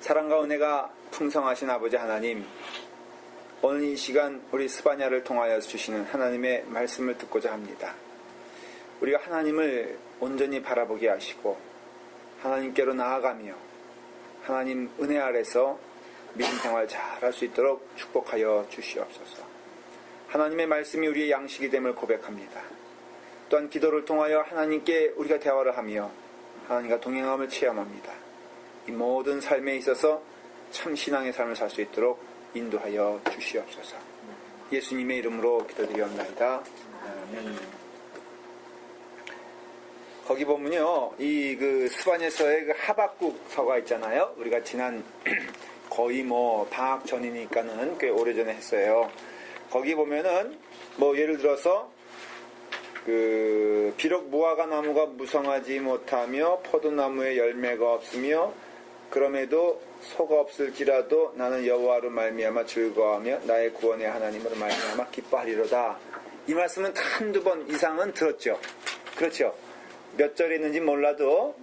사랑과 은혜가 풍성하신 아버지 하나님, 오늘 이 시간 우리 스바냐를 통하여 주시는 하나님의 말씀을 듣고자 합니다. 우리가 하나님을 온전히 바라보게 하시고 하나님께로 나아가며 하나님 은혜 아래서 믿음 생활 잘할 수 있도록 축복하여 주시옵소서. 하나님의 말씀이 우리의 양식이 됨을 고백합니다. 또한 기도를 통하여 하나님께 우리가 대화를 하며 하나님과 동행함을 체험합니다. 이 모든 삶에 있어서 참 신앙의 삶을 살 수 있도록 인도하여 주시옵소서. 예수님의 이름으로 기도드리옵나이다. 아멘. 거기 보면요, 이 스바냐서의 하박국서가 있잖아요. 우리가 지난 거의 방학 전이니까는 꽤 오래전에 했어요. 거기 보면은 예를 들어서 비록 무화과 나무가 무성하지 못하며 포도나무에 열매가 없으며 그럼에도 소가 없을지라도 나는 여호와로 말미암아 즐거워하며 나의 구원의 하나님으로 말미암아 기뻐하리로다. 이 말씀은 한두 번 이상은 들었죠. 그렇죠. 몇 절에 있는지 몰라도,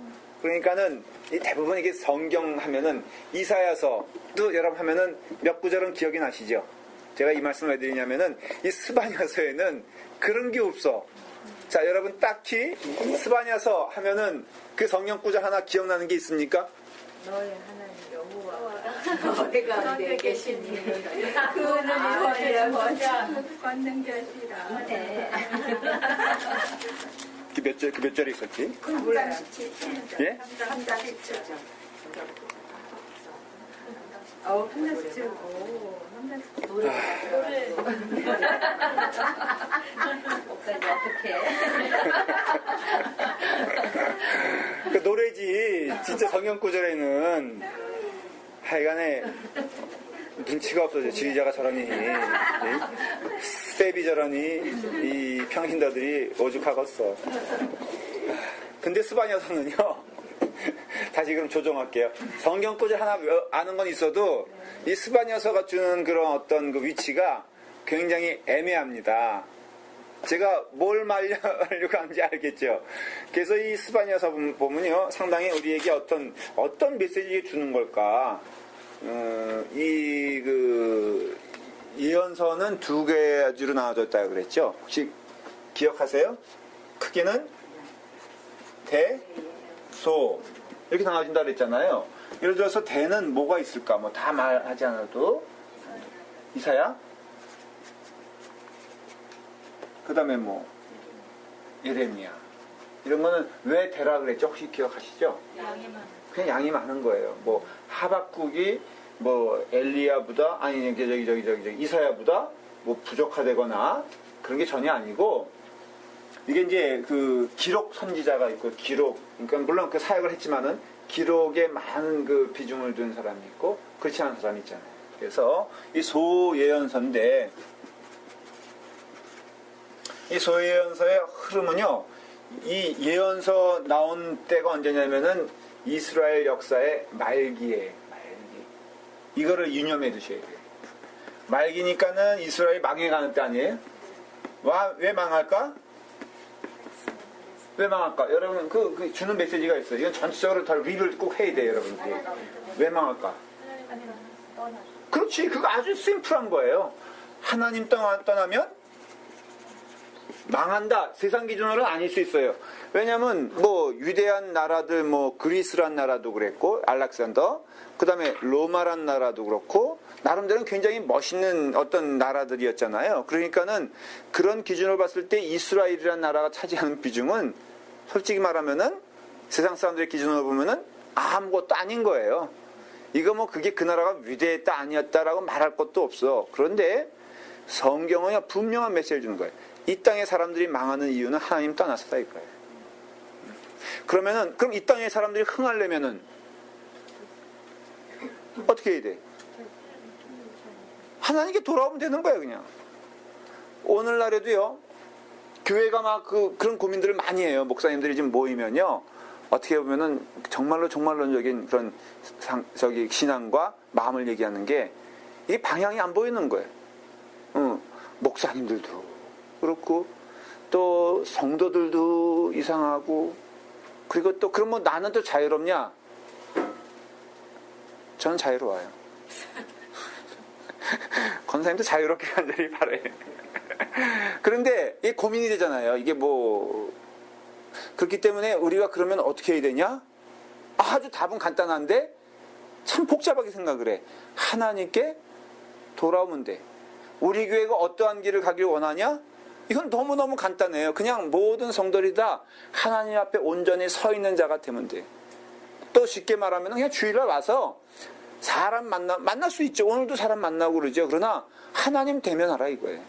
그러니까는 대부분 이게 성경 하면은 이사야서도 여러분 하면은 몇 구절은 기억이 나시죠. 제가 이 말씀을 왜 드리냐면은 이 스바냐서에는 그런 게 없어. 자, 여러분 딱히 스바냐서 하면은 그 성경 구절 하나 기억나는 게 있습니까? 너의 하나님 여호와가 너의 가운데 계시니 그는 너의 먼저 권능자시라. 네. 몇 절에 있었지? 몰라요. 예? 3장 17절. 3장 17절. 오, 3장 17절. 노래. 목사님 어떻게? 그 노래지. 진짜 성경 구절에는 하여간에 눈치가 없어져. 지휘자가 저러니, 스텝이 저러니, 이 평신도들이 오죽하겠어. 근데 스바냐서는요, 다시 그럼 조정할게요. 성경 구절 하나 아는 건 있어도 이 스바냐서가 주는 그런 어떤 그 위치가 굉장히 애매합니다. 제가 뭘 말하려고 하는지 알겠죠. 그래서 이 스바냐서 보면요, 상당히 우리에게 어떤 메시지를 주는 걸까. 예언서는 두 가지로 나눠졌다고 그랬죠. 혹시 기억하세요? 크게는 대, 소 이렇게 나눠진다 그랬잖아요. 예를 들어서 대는 뭐가 있을까? 다 말하지 않아도 이사야, 그 다음에 예레미야, 이런 거는 왜 대라 그랬죠? 혹시 기억하시죠? 그냥 양이 많은 거예요. 하박국이 엘리야보다, 아니 저기 이사야보다 부족하되거나 그런 게 전혀 아니고, 이게 이제 기록 선지자가 있고, 그러니까 물론 그 사역을 했지만은 기록에 많은 비중을 둔 사람이 있고 그렇지 않은 사람이 있잖아요. 그래서 이 소예언서인데, 이 소예언서의 흐름은요, 이 예언서 나온 때가 언제냐면은 이스라엘 역사의 말기에, 이거를 유념해 두셔야 돼요. 말기니까는 이스라엘이 망해가는 때 아니에요? 왜 망할까? 왜 망할까? 여러분, 그 주는 메시지가 있어요. 이건 전체적으로 다 리뷰를 꼭 해야 돼요, 여러분들이. 왜 망할까? 그렇지. 그거 아주 심플한 거예요. 하나님 떠나면 망한다. 세상 기준으로는 아닐 수 있어요. 왜냐면 위대한 나라들, 그리스란 나라도 그랬고, 알렉산더, 그 다음에 로마란 나라도 그렇고, 나름대로 굉장히 멋있는 어떤 나라들이었잖아요. 그러니까는 그런 기준으로 봤을 때 이스라엘이라는 나라가 차지하는 비중은 솔직히 말하면은 세상 사람들의 기준으로 보면은 아무것도 아닌 거예요. 이거 그게 그 나라가 위대했다 아니었다라고 말할 것도 없어. 그런데 성경은 분명한 메시지를 주는 거예요. 이 땅의 사람들이 망하는 이유는 하나님 떠나서다 이거예요. 그럼 이 땅의 사람들이 흥하려면은 어떻게 해야 돼? 하나님께 돌아오면 되는 거예요, 그냥. 오늘날에도요, 교회가 그런 고민들을 많이 해요. 목사님들이 지금 모이면요, 어떻게 보면은 정말론적인 그런 신앙과 마음을 얘기하는 게, 이게 방향이 안 보이는 거예요. 목사님들도 그렇고, 또 성도들도 이상하고, 그리고 또 그럼 나는 또 자유롭냐? 저는 자유로워요. 권사님도 자유롭게 간절히 바래요. 그런데 이게 고민이 되잖아요. 이게 뭐 그렇기 때문에 우리가 그러면 어떻게 해야 되냐? 아주 답은 간단한데 참 복잡하게 생각을 해. 하나님께 돌아오면 돼. 우리 교회가 어떠한 길을 가길 원하냐? 이건 너무너무 간단해요. 그냥 모든 성도들이 다 하나님 앞에 온전히 서 있는 자가 되면 돼. 또 쉽게 말하면 그냥 주일날 와서 사람 만날 수 있죠. 오늘도 사람 만나고 그러죠. 그러나 하나님 대면하라 이거예요.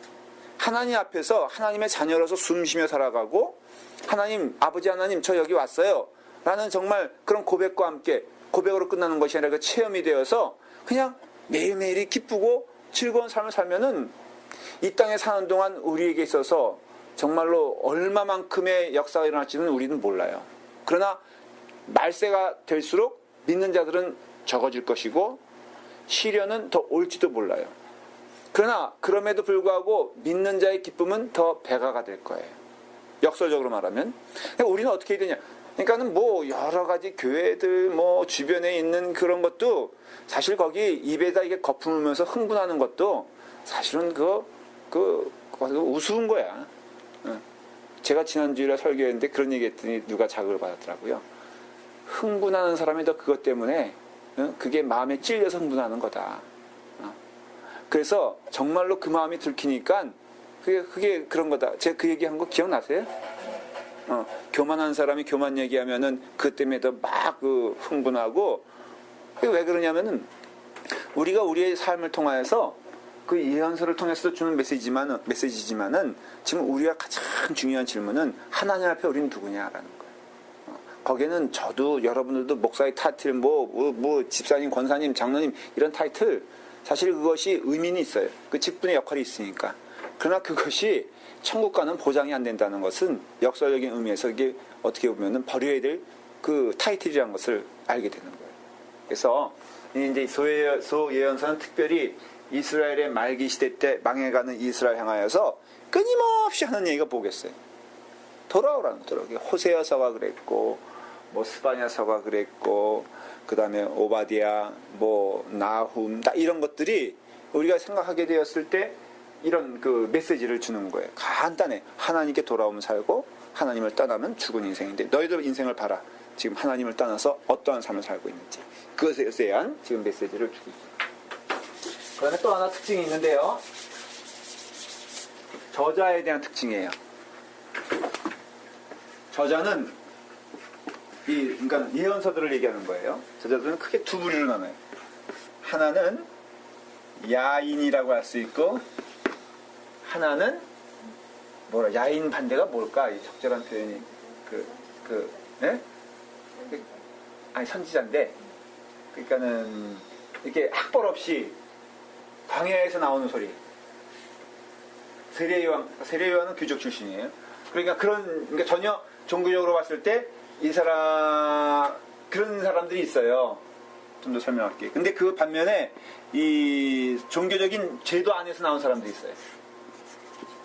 하나님 앞에서 하나님의 자녀로서 숨쉬며 살아가고 하나님, 아버지 하나님 저 여기 왔어요 라는 정말 그런 고백과 함께 고백으로 끝나는 것이 아니라 그 체험이 되어서 그냥 매일매일이 기쁘고 즐거운 삶을 살면은 이 땅에 사는 동안 우리에게 있어서 정말로 얼마만큼의 역사가 일어날지는 우리는 몰라요. 그러나 말세가 될수록 믿는 자들은 적어질 것이고 시련은 더 올지도 몰라요. 그러나 그럼에도 불구하고 믿는 자의 기쁨은 더 배가가 될 거예요. 역설적으로 말하면. 그러니까 우리는 어떻게 해야 되냐. 그러니까는 뭐 여러 가지 교회들 뭐 주변에 있는 그런 것도 사실 거기 입에다 이게 거품으면서 흥분하는 것도 사실은 우스운 거야. 제가 지난주에 설교했는데 그런 얘기 했더니 누가 자극을 받았더라고요. 흥분하는 사람이 더 그것 때문에 그게 마음에 찔려서 흥분하는 거다. 그래서 정말로 그 마음이 들키니까 그게 그런 거다. 제가 그 얘기한 거 기억나세요? 교만한 사람이 교만 얘기하면은 그것 때문에 더 막 흥분하고 왜 그러냐면은 우리가 우리의 삶을 통하여서 그 예언서를 통해서 주는 메시지지만은 지금 우리가 가장 중요한 질문은 하나님 앞에 우리는 누구냐라는 거예요. 거기에는 저도 여러분들도 목사의 타이틀 뭐 집사님, 권사님, 장로님 이런 타이틀 사실 그것이 의미는 있어요. 그 직분의 역할이 있으니까. 그러나 그것이 천국과는 보장이 안 된다는 것은 역설적인 의미에서 이게 어떻게 보면은 버려야 될 그 타이틀이라는 것을 알게 되는 거예요. 그래서 이제 소예언서는 특별히 이스라엘의 말기 시대 때 망해가는 이스라엘 향하여서 끊임없이 하는 얘기가 뭐겠어요? 돌아오라는 거더라고요. 호세아서가 그랬고, 뭐 스바냐서가 그랬고, 그 다음에 오바디아, 뭐 나훔, 다 이런 것들이 우리가 생각하게 되었을 때 이런 그 메시지를 주는 거예요. 간단해. 하나님께 돌아오면 살고 하나님을 떠나면 죽은 인생인데 너희들 인생을 봐라. 지금 하나님을 떠나서 어떠한 삶을 살고 있는지 그것에 대한 지금 메시지를 주고 있습니다. 그 다음에 또 하나 특징이 있는데요. 저자에 대한 특징이에요. 저자는 그러니까 예언서들을 얘기하는 거예요. 저자들은 크게 두 부류로 나눠요. 하나는 야인이라고 할 수 있고 하나는 야인 반대가 뭘까? 이 적절한 표현이 아니 선지자인데 그러니까는 이렇게 학벌 없이 광야에서 나오는 소리. 세례요한은 귀족 출신이에요. 그러니까 전혀 종교적으로 봤을 때 그런 사람들이 있어요. 좀 더 설명할게요. 근데 그 반면에 이 종교적인 제도 안에서 나온 사람들이 있어요.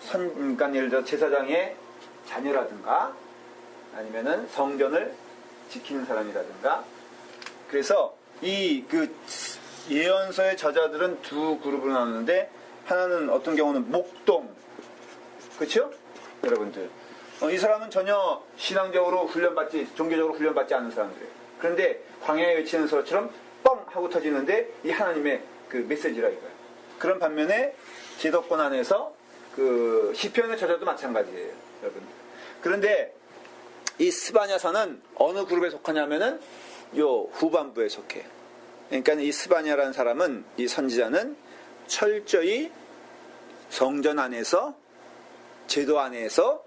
그러니까 예를 들어 제사장의 자녀라든가 아니면은 성전을 지키는 사람이라든가. 그래서 그 예언서의 저자들은 두 그룹으로 나누는데 하나는 어떤 경우는 목동, 그렇죠? 여러분들 이 사람은 전혀 신앙적으로 종교적으로 훈련받지 않은 사람들이에요. 그런데 광야에 외치는 소리처럼 뻥 하고 터지는데 이 하나님의 그 메시지라 이거예요. 그런 반면에 기독권 안에서 그 시편의 저자도 마찬가지예요, 여러분. 그런데 이 스바냐서는 어느 그룹에 속하냐면은 요 후반부에 속해요. 그러니까 이 스바냐라는 사람은 이 선지자는 철저히 성전 안에서 제도 안에서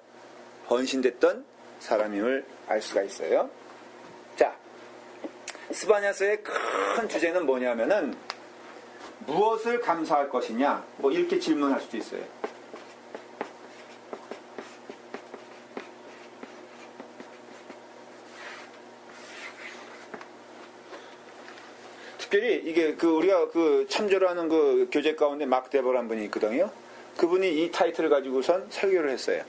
헌신됐던 사람임을 알 수가 있어요. 자, 스바냐서의 큰 주제는 뭐냐면은 무엇을 감사할 것이냐, 뭐 이렇게 질문할 수도 있어요. 특별히 이게 우리가 참조를 하는 그 교재 가운데 막 데버라는 분이 있거든요. 그분이 이 타이틀을 가지고선 설교를 했어요.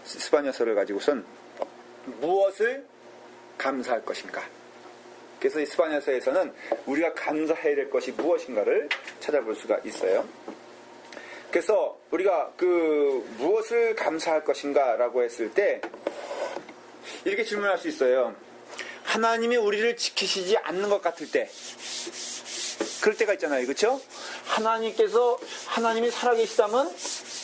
스바냐서를 가지고선 무엇을 감사할 것인가. 그래서 이 스바냐서에서는 우리가 감사해야 될 것이 무엇인가를 찾아볼 수가 있어요. 그래서 우리가 그 무엇을 감사할 것인가라고 했을 때 이렇게 질문할 수 있어요. 하나님이 우리를 지키시지 않는 것 같을 때, 그럴 때가 있잖아요. 그렇죠? 하나님이 살아계시다면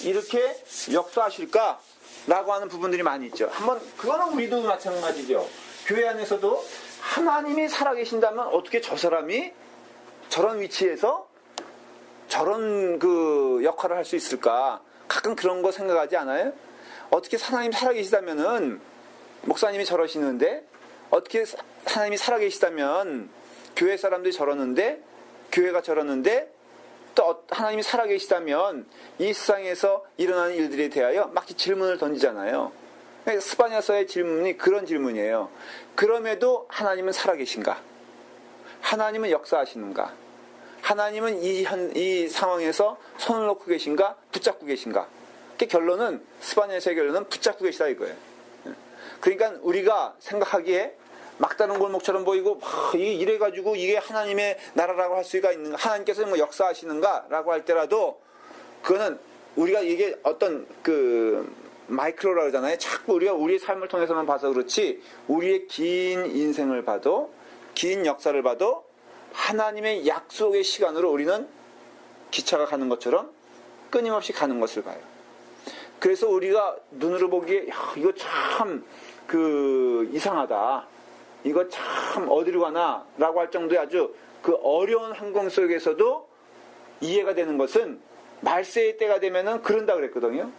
이렇게 역사하실까라고 하는 부분들이 많이 있죠. 한번 그거는 우리도 마찬가지죠. 교회 안에서도 하나님이 살아계신다면 어떻게 저 사람이 저런 위치에서 저런 그 역할을 할 수 있을까? 가끔 그런 거 생각하지 않아요? 어떻게 하나님 살아계시다면은 목사님이 저러시는데, 어떻게 하나님이 살아계시다면 교회 사람들이 저러는데, 교회가 저러는데, 또 하나님이 살아계시다면 이 세상에서 일어나는 일들에 대하여 막 질문을 던지잖아요. 스바냐서의 질문이 그런 질문이에요. 그럼에도 하나님은 살아계신가? 하나님은 역사하시는가? 하나님은 이 상황에서 손을 놓고 계신가? 붙잡고 계신가? 그 결론은, 스바냐서의 결론은 붙잡고 계시다 이거예요. 그러니까 우리가 생각하기에 막다른 골목처럼 보이고 이게 이래가지고 이게 하나님의 나라라고 할 수가 있는가, 하나님께서 뭐 역사하시는가라고 할 때라도 그거는 우리가 이게 어떤 그 마이크로라고 그러잖아요. 자꾸 우리가 우리의 삶을 통해서만 봐서 그렇지, 우리의 긴 인생을 봐도, 긴 역사를 봐도 하나님의 약속의 시간으로 우리는 기차가 가는 것처럼 끊임없이 가는 것을 봐요. 그래서 우리가 눈으로 보기에 이거 참 이상하다, 이거 참 어디로 가나 라고 할 정도의 아주 그 어려운 환경 속에서도 이해가 되는 것은 말세의 때가 되면은 그런다 그랬거든요.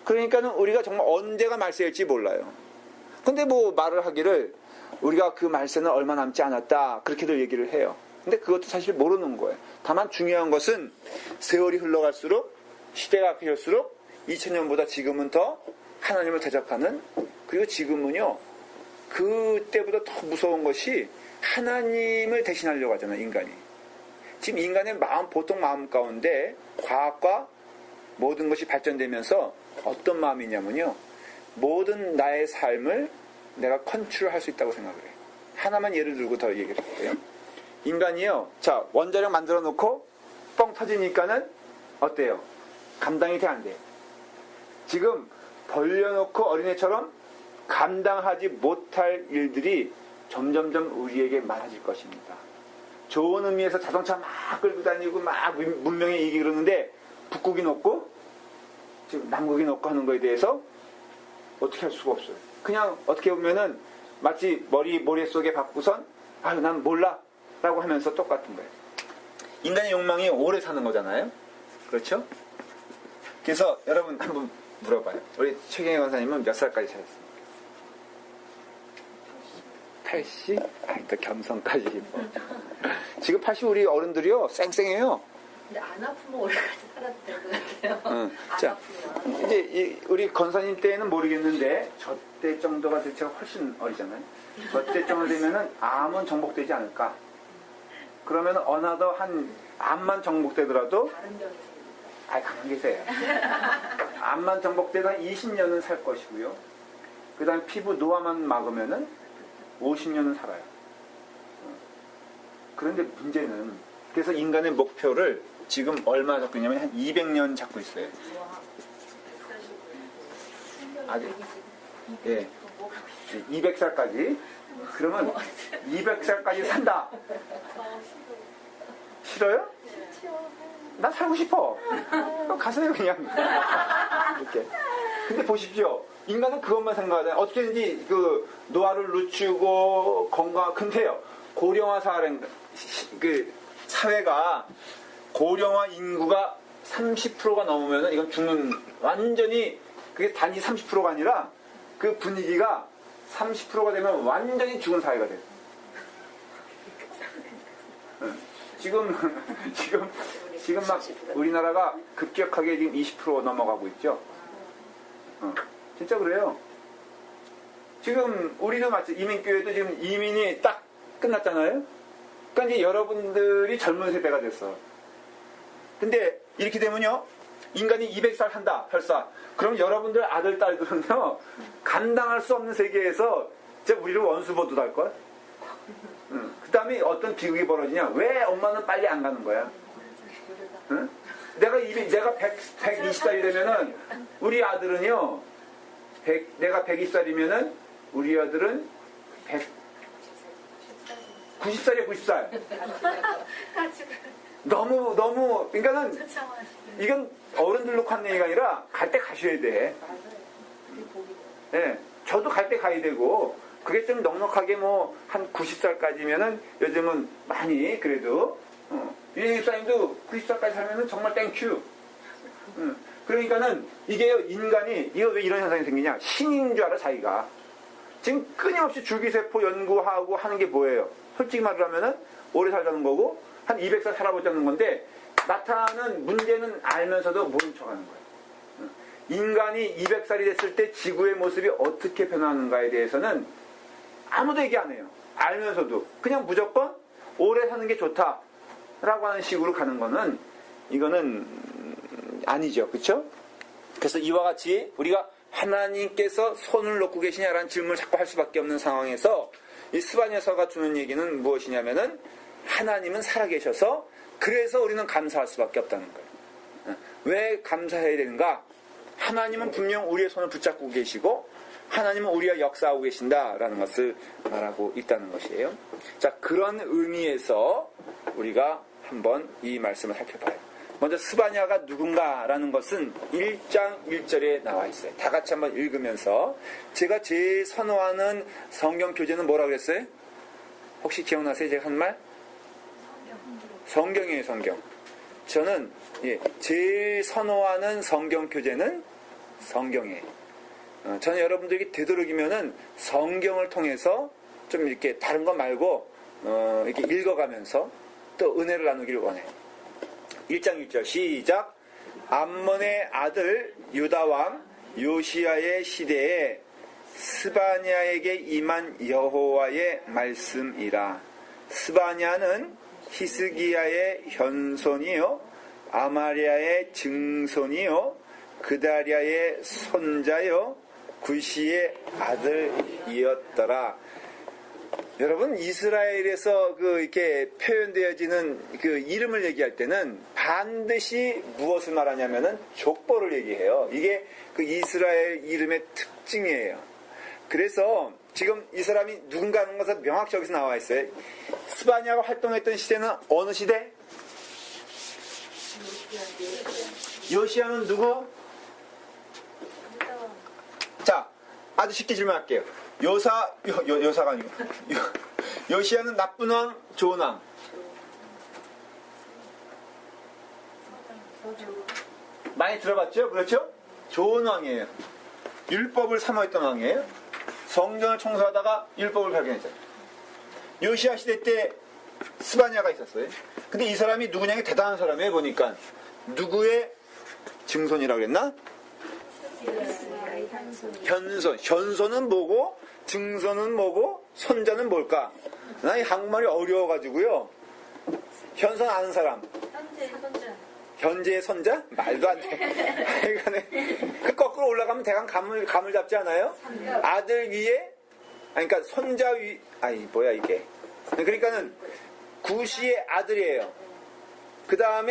그러니까는 우리가 정말 언제가 말세일지 몰라요. 근데 뭐 말을 하기를 우리가 그 말세는 얼마 남지 않았다 그렇게들 얘기를 해요. 근데 그것도 사실 모르는 거예요. 다만 중요한 것은 세월이 흘러갈수록, 시대가 바뀔수록 2000년보다 지금은 더 하나님을 대적하는, 그리고 지금은요 그때보다 더 무서운 것이 하나님을 대신하려고 하잖아요. 인간이 지금 인간의 마음, 보통 마음 가운데 과학과 모든 것이 발전되면서 어떤 마음이냐면요, 모든 나의 삶을 내가 컨트롤할 수 있다고 생각을 해요. 하나만 예를 들고 더 얘기를 할게요. 인간이요, 자 원자력 만들어 놓고 뻥 터지니까는 어때요? 감당이 돼, 안 돼? 지금 벌려놓고 어린애처럼 감당하지 못할 일들이 점점점 우리에게 많아질 것입니다. 좋은 의미에서 자동차 막 끌고 다니고 막 문명에 이기 그러는데 북극이 높고 지금 남극이 높고 하는 거에 대해서 어떻게 할 수가 없어요. 그냥 어떻게 보면은 마치 머릿속에 받고선 아유 난 몰라 라고 하면서 똑같은 거예요. 인간의 욕망이 오래 사는 거잖아요. 그렇죠? 그래서 여러분 한번 물어봐요. 우리 최경희 강사님은 몇 살까지 사셨습니까? 80? 또 겸손까지 뭐. 지금 80 우리 어른들이요 쌩쌩해요. 근데 안 아프면 오래까지 살아도 될 것 같아요. 응. 안 자, 아프면. 이제 우리 권사님 때는 모르겠는데 저 때 정도가 제가 훨씬 어리잖아요. 저 때 정도 되면은 암은 정복되지 않을까. 그러면 어나더 한 암만 정복되더라도 다른 병이 생깁니다. 가만 계세요. 암만 정복돼도 한 20년은 살 것이고요. 그 다음에 피부 노화만 막으면은 50년은 살아요. 그런데 문제는, 그래서 인간의 목표를 지금 얼마 잡고 있냐면 한 200년 잡고 있어요. 아직, 예. 200살까지. 그러면 200살까지 산다. 싫어요? 나 살고 싶어. 그럼 가세요 그냥. 이렇게. 근데 보십시오. 인간은 그것만 생각하잖아요. 어떻게든지 그 노화를 늦추고 건강. 근데요, 고령화 사회가 고령화 인구가 30%가 넘으면 이건 죽는, 완전히 그게 단지 30%가 아니라 그 분위기가 30%가 되면 완전히 죽은 사회가 돼요. 지금 막 우리나라가 급격하게 지금 20% 넘어가고 있죠. 진짜 그래요. 지금 우리도 마치 이민교회도 지금 이민이 딱 끝났잖아요. 그러니까 이제 여러분들이 젊은 세대가 됐어. 근데 이렇게 되면요, 인간이 200살 한다, 설사. 그럼 여러분들 아들, 딸들은요, 감당할 수 없는 세계에서 진짜 우리를 원수 보듯 할걸? 다음에 어떤 비극이 벌어지냐? 왜 엄마는 빨리 안 가는 거야? 응? 내가 120살이 되면은 우리 아들은요, 내가 120살이면은 우리 아들은 90살이야, 90살. 너무, 그러니까는 이건 어른들로 간 얘기가 아니라 갈 때 가셔야 돼. 예, 저도 갈 때 가야 되고, 그게 좀 넉넉하게 뭐, 한 90살까지면은 요즘은 많이 그래도, 유행입사님도 90살까지 살면은 정말 땡큐. 그러니까는 이게요, 인간이, 이거 왜 이런 현상이 생기냐? 신인 줄 알아, 자기가. 지금 끊임없이 줄기세포 연구하고 하는 게 뭐예요? 솔직히 말하면은 오래 살자는 거고, 한 200살 살아보자는 건데, 나타나는 문제는 알면서도 모른 척 하는 거예요. 인간이 200살이 됐을 때 지구의 모습이 어떻게 변하는가에 대해서는 아무도 얘기 안 해요. 알면서도. 그냥 무조건 오래 사는 게 좋다라고 하는 식으로 가는 거는, 이거는 아니죠. 그쵸? 그래서 이와 같이 우리가 하나님께서 손을 놓고 계시냐라는 질문을 자꾸 할 수밖에 없는 상황에서 이 스바냐서가 주는 얘기는 무엇이냐면은 하나님은 살아계셔서 그래서 우리는 감사할 수밖에 없다는 거예요. 왜 감사해야 되는가? 하나님은 분명 우리의 손을 붙잡고 계시고 하나님은 우리가 역사하고 계신다라는 것을 말하고 있다는 것이에요. 자, 그런 의미에서 우리가 한번 이 말씀을 살펴봐요. 먼저 스바냐가 누군가라는 것은 1장 1절에 나와 있어요. 다 같이 한번 읽으면서 제가 제일 선호하는 성경 교재는 뭐라고 그랬어요? 혹시 기억나세요? 제가 한 말? 성경이에요, 성경. 저는 제일 선호하는 성경 교재는 성경이에요. 저는 여러분들이 되도록이면은 성경을 통해서 좀 이렇게 다른 거 말고 이렇게 읽어가면서 또 은혜를 나누기를 원해요. 1장 1절 시작. 암몬의 아들 유다왕 요시야의 시대에 스바냐에게 임한 여호와의 말씀이라. 스바냐는 히스기야의 현손이요 아마리아의 증손이요 그다리아의 손자요 구시의 아들이었더라. 여러분, 이스라엘에서 이렇게 표현되어지는 그 이름을 얘기할 때는 반드시 무엇을 말하냐면은 족보를 얘기해요. 이게 그 이스라엘 이름의 특징이에요. 그래서 지금 이 사람이 누군가 하는 것은 명확히 여기서 나와 있어요. 스바냐가 활동했던 시대는 어느 시대? 요시야는 누구? 자, 아주 쉽게 질문할게요. 요사가 아니고 요시야는 나쁜 왕, 좋은 왕? 많이 들어봤죠? 그렇죠? 좋은 왕이에요. 율법을 사모했던 왕이에요. 성전을 청소하다가 율법을 발견했잖아요. 요시야 시대 때 스바냐가 있었어요. 근데 이 사람이 누구냐면 대단한 사람이에요. 보니까 누구의 증손이라고 그랬나? 현손은 뭐고 증손은 뭐고 손자는 뭘까? 나 이 한국말이 어려워가지고요. 현손 아는 사람? 현재의 손자? 말도 안 돼. 그 거꾸로 올라가면 대강 감을 잡지 않아요? 아들 위에, 그러니까 손자 위, 뭐야 이게. 그러니까는 구시의 아들이에요. 그 다음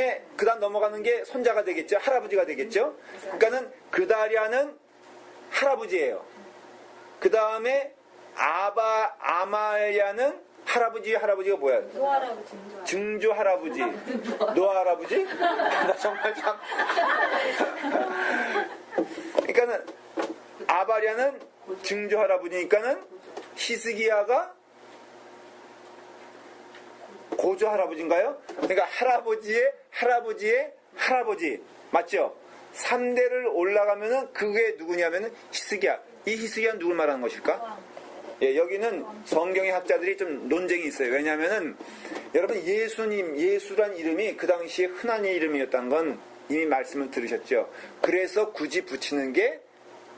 넘어가는 게 손자가 되겠죠? 할아버지가 되겠죠? 그러니까는 그다리아는 할아버지예요. 그 다음에 아말야는 할아버지가 뭐야? 노할아버지. 증조 할아버지. 노아 할아버지? 나 정말 참. 그러니까는 아바랴는 증조 할아버지니까는 히스기야가 고조 할아버지인가요? 그러니까 할아버지의 할아버지. 맞죠? 3대를 올라가면은 그게 누구냐면은 히스기야. 이 히스기야는 누굴 말하는 것일까? 예, 여기는 성경의 학자들이 좀 논쟁이 있어요. 왜냐하면은 여러분 예수란 이름이 그 당시에 흔한 이름이었다는 건 이미 말씀을 들으셨죠. 그래서 굳이 붙이는 게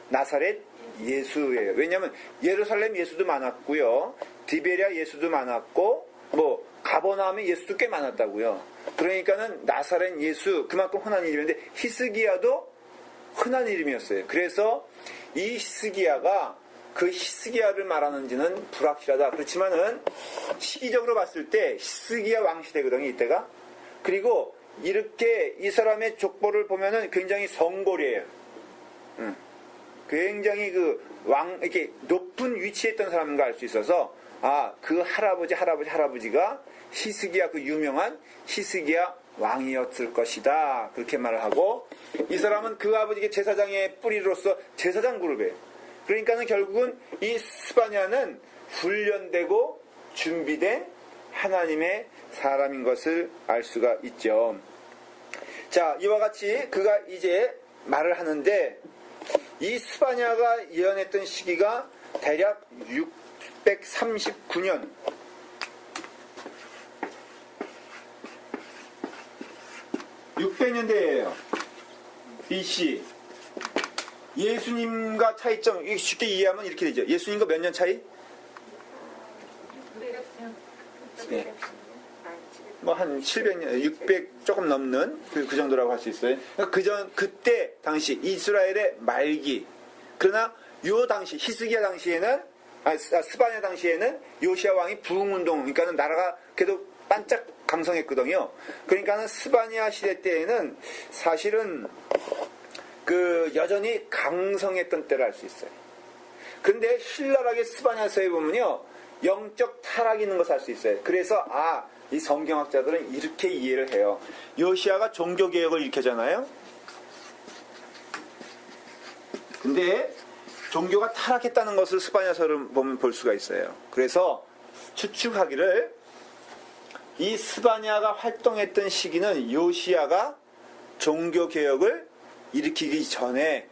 나사렛 예수예요. 왜냐하면 예루살렘 예수도 많았고요. 디베랴 예수도 많았고 가버나움의 예수도 꽤 많았다고요. 그러니까는 나사렛 예수 그만큼 흔한 이름인데 히스기야도 흔한 이름이었어요. 그래서 이 히스기야가 그 히스기야를 말하는지는 불확실하다. 그렇지만은 시기적으로 봤을 때 히스기야 왕 시대거든요, 이때가. 그리고 이렇게 이 사람의 족보를 보면은 굉장히 성골이에요. 굉장히 이렇게 높은 위치에 있던 사람인 걸 알 수 있어서, 그 할아버지가 히스기야, 그 유명한 히스기야 왕이었을 것이다. 그렇게 말을 하고, 이 사람은 그 아버지의 제사장의 뿌리로서 제사장 그룹이에요. 그러니까는 결국은 이 스바냐는 훈련되고 준비된 하나님의 사람인 것을 알 수가 있죠. 자, 이와 같이 그가 이제 말을 하는데, 이 스바냐가 예언했던 시기가 대략 639년, 600년대예요. BC. 예수님과 차이점, 쉽게 이해하면 이렇게 되죠. 예수님과 몇 년 차이? 네. 뭐 한 700년, 600 조금 넘는 그 정도라고 할 수 있어요. 그때 당시 이스라엘의 말기. 그러나 요 당시 히스기야 당시에는 스바냐 당시에는 요시야 왕이 부흥운동, 그러니까는 나라가 그래도 반짝 강성했거든요. 그러니까는 스바냐 시대 때에는 사실은 여전히 강성했던 때를 알 수 있어요. 근데 신랄하게 스바냐서에 보면요, 영적 타락이 있는 것을 알 수 있어요. 그래서 이 성경학자들은 이렇게 이해를 해요. 요시야가 종교개혁을 일으켰잖아요. 근데 종교가 타락했다는 것을 스바냐서를 보면 볼 수가 있어요. 그래서 추측하기를 이 스바냐가 활동했던 시기는 요시야가 종교개혁을 일으키기 전에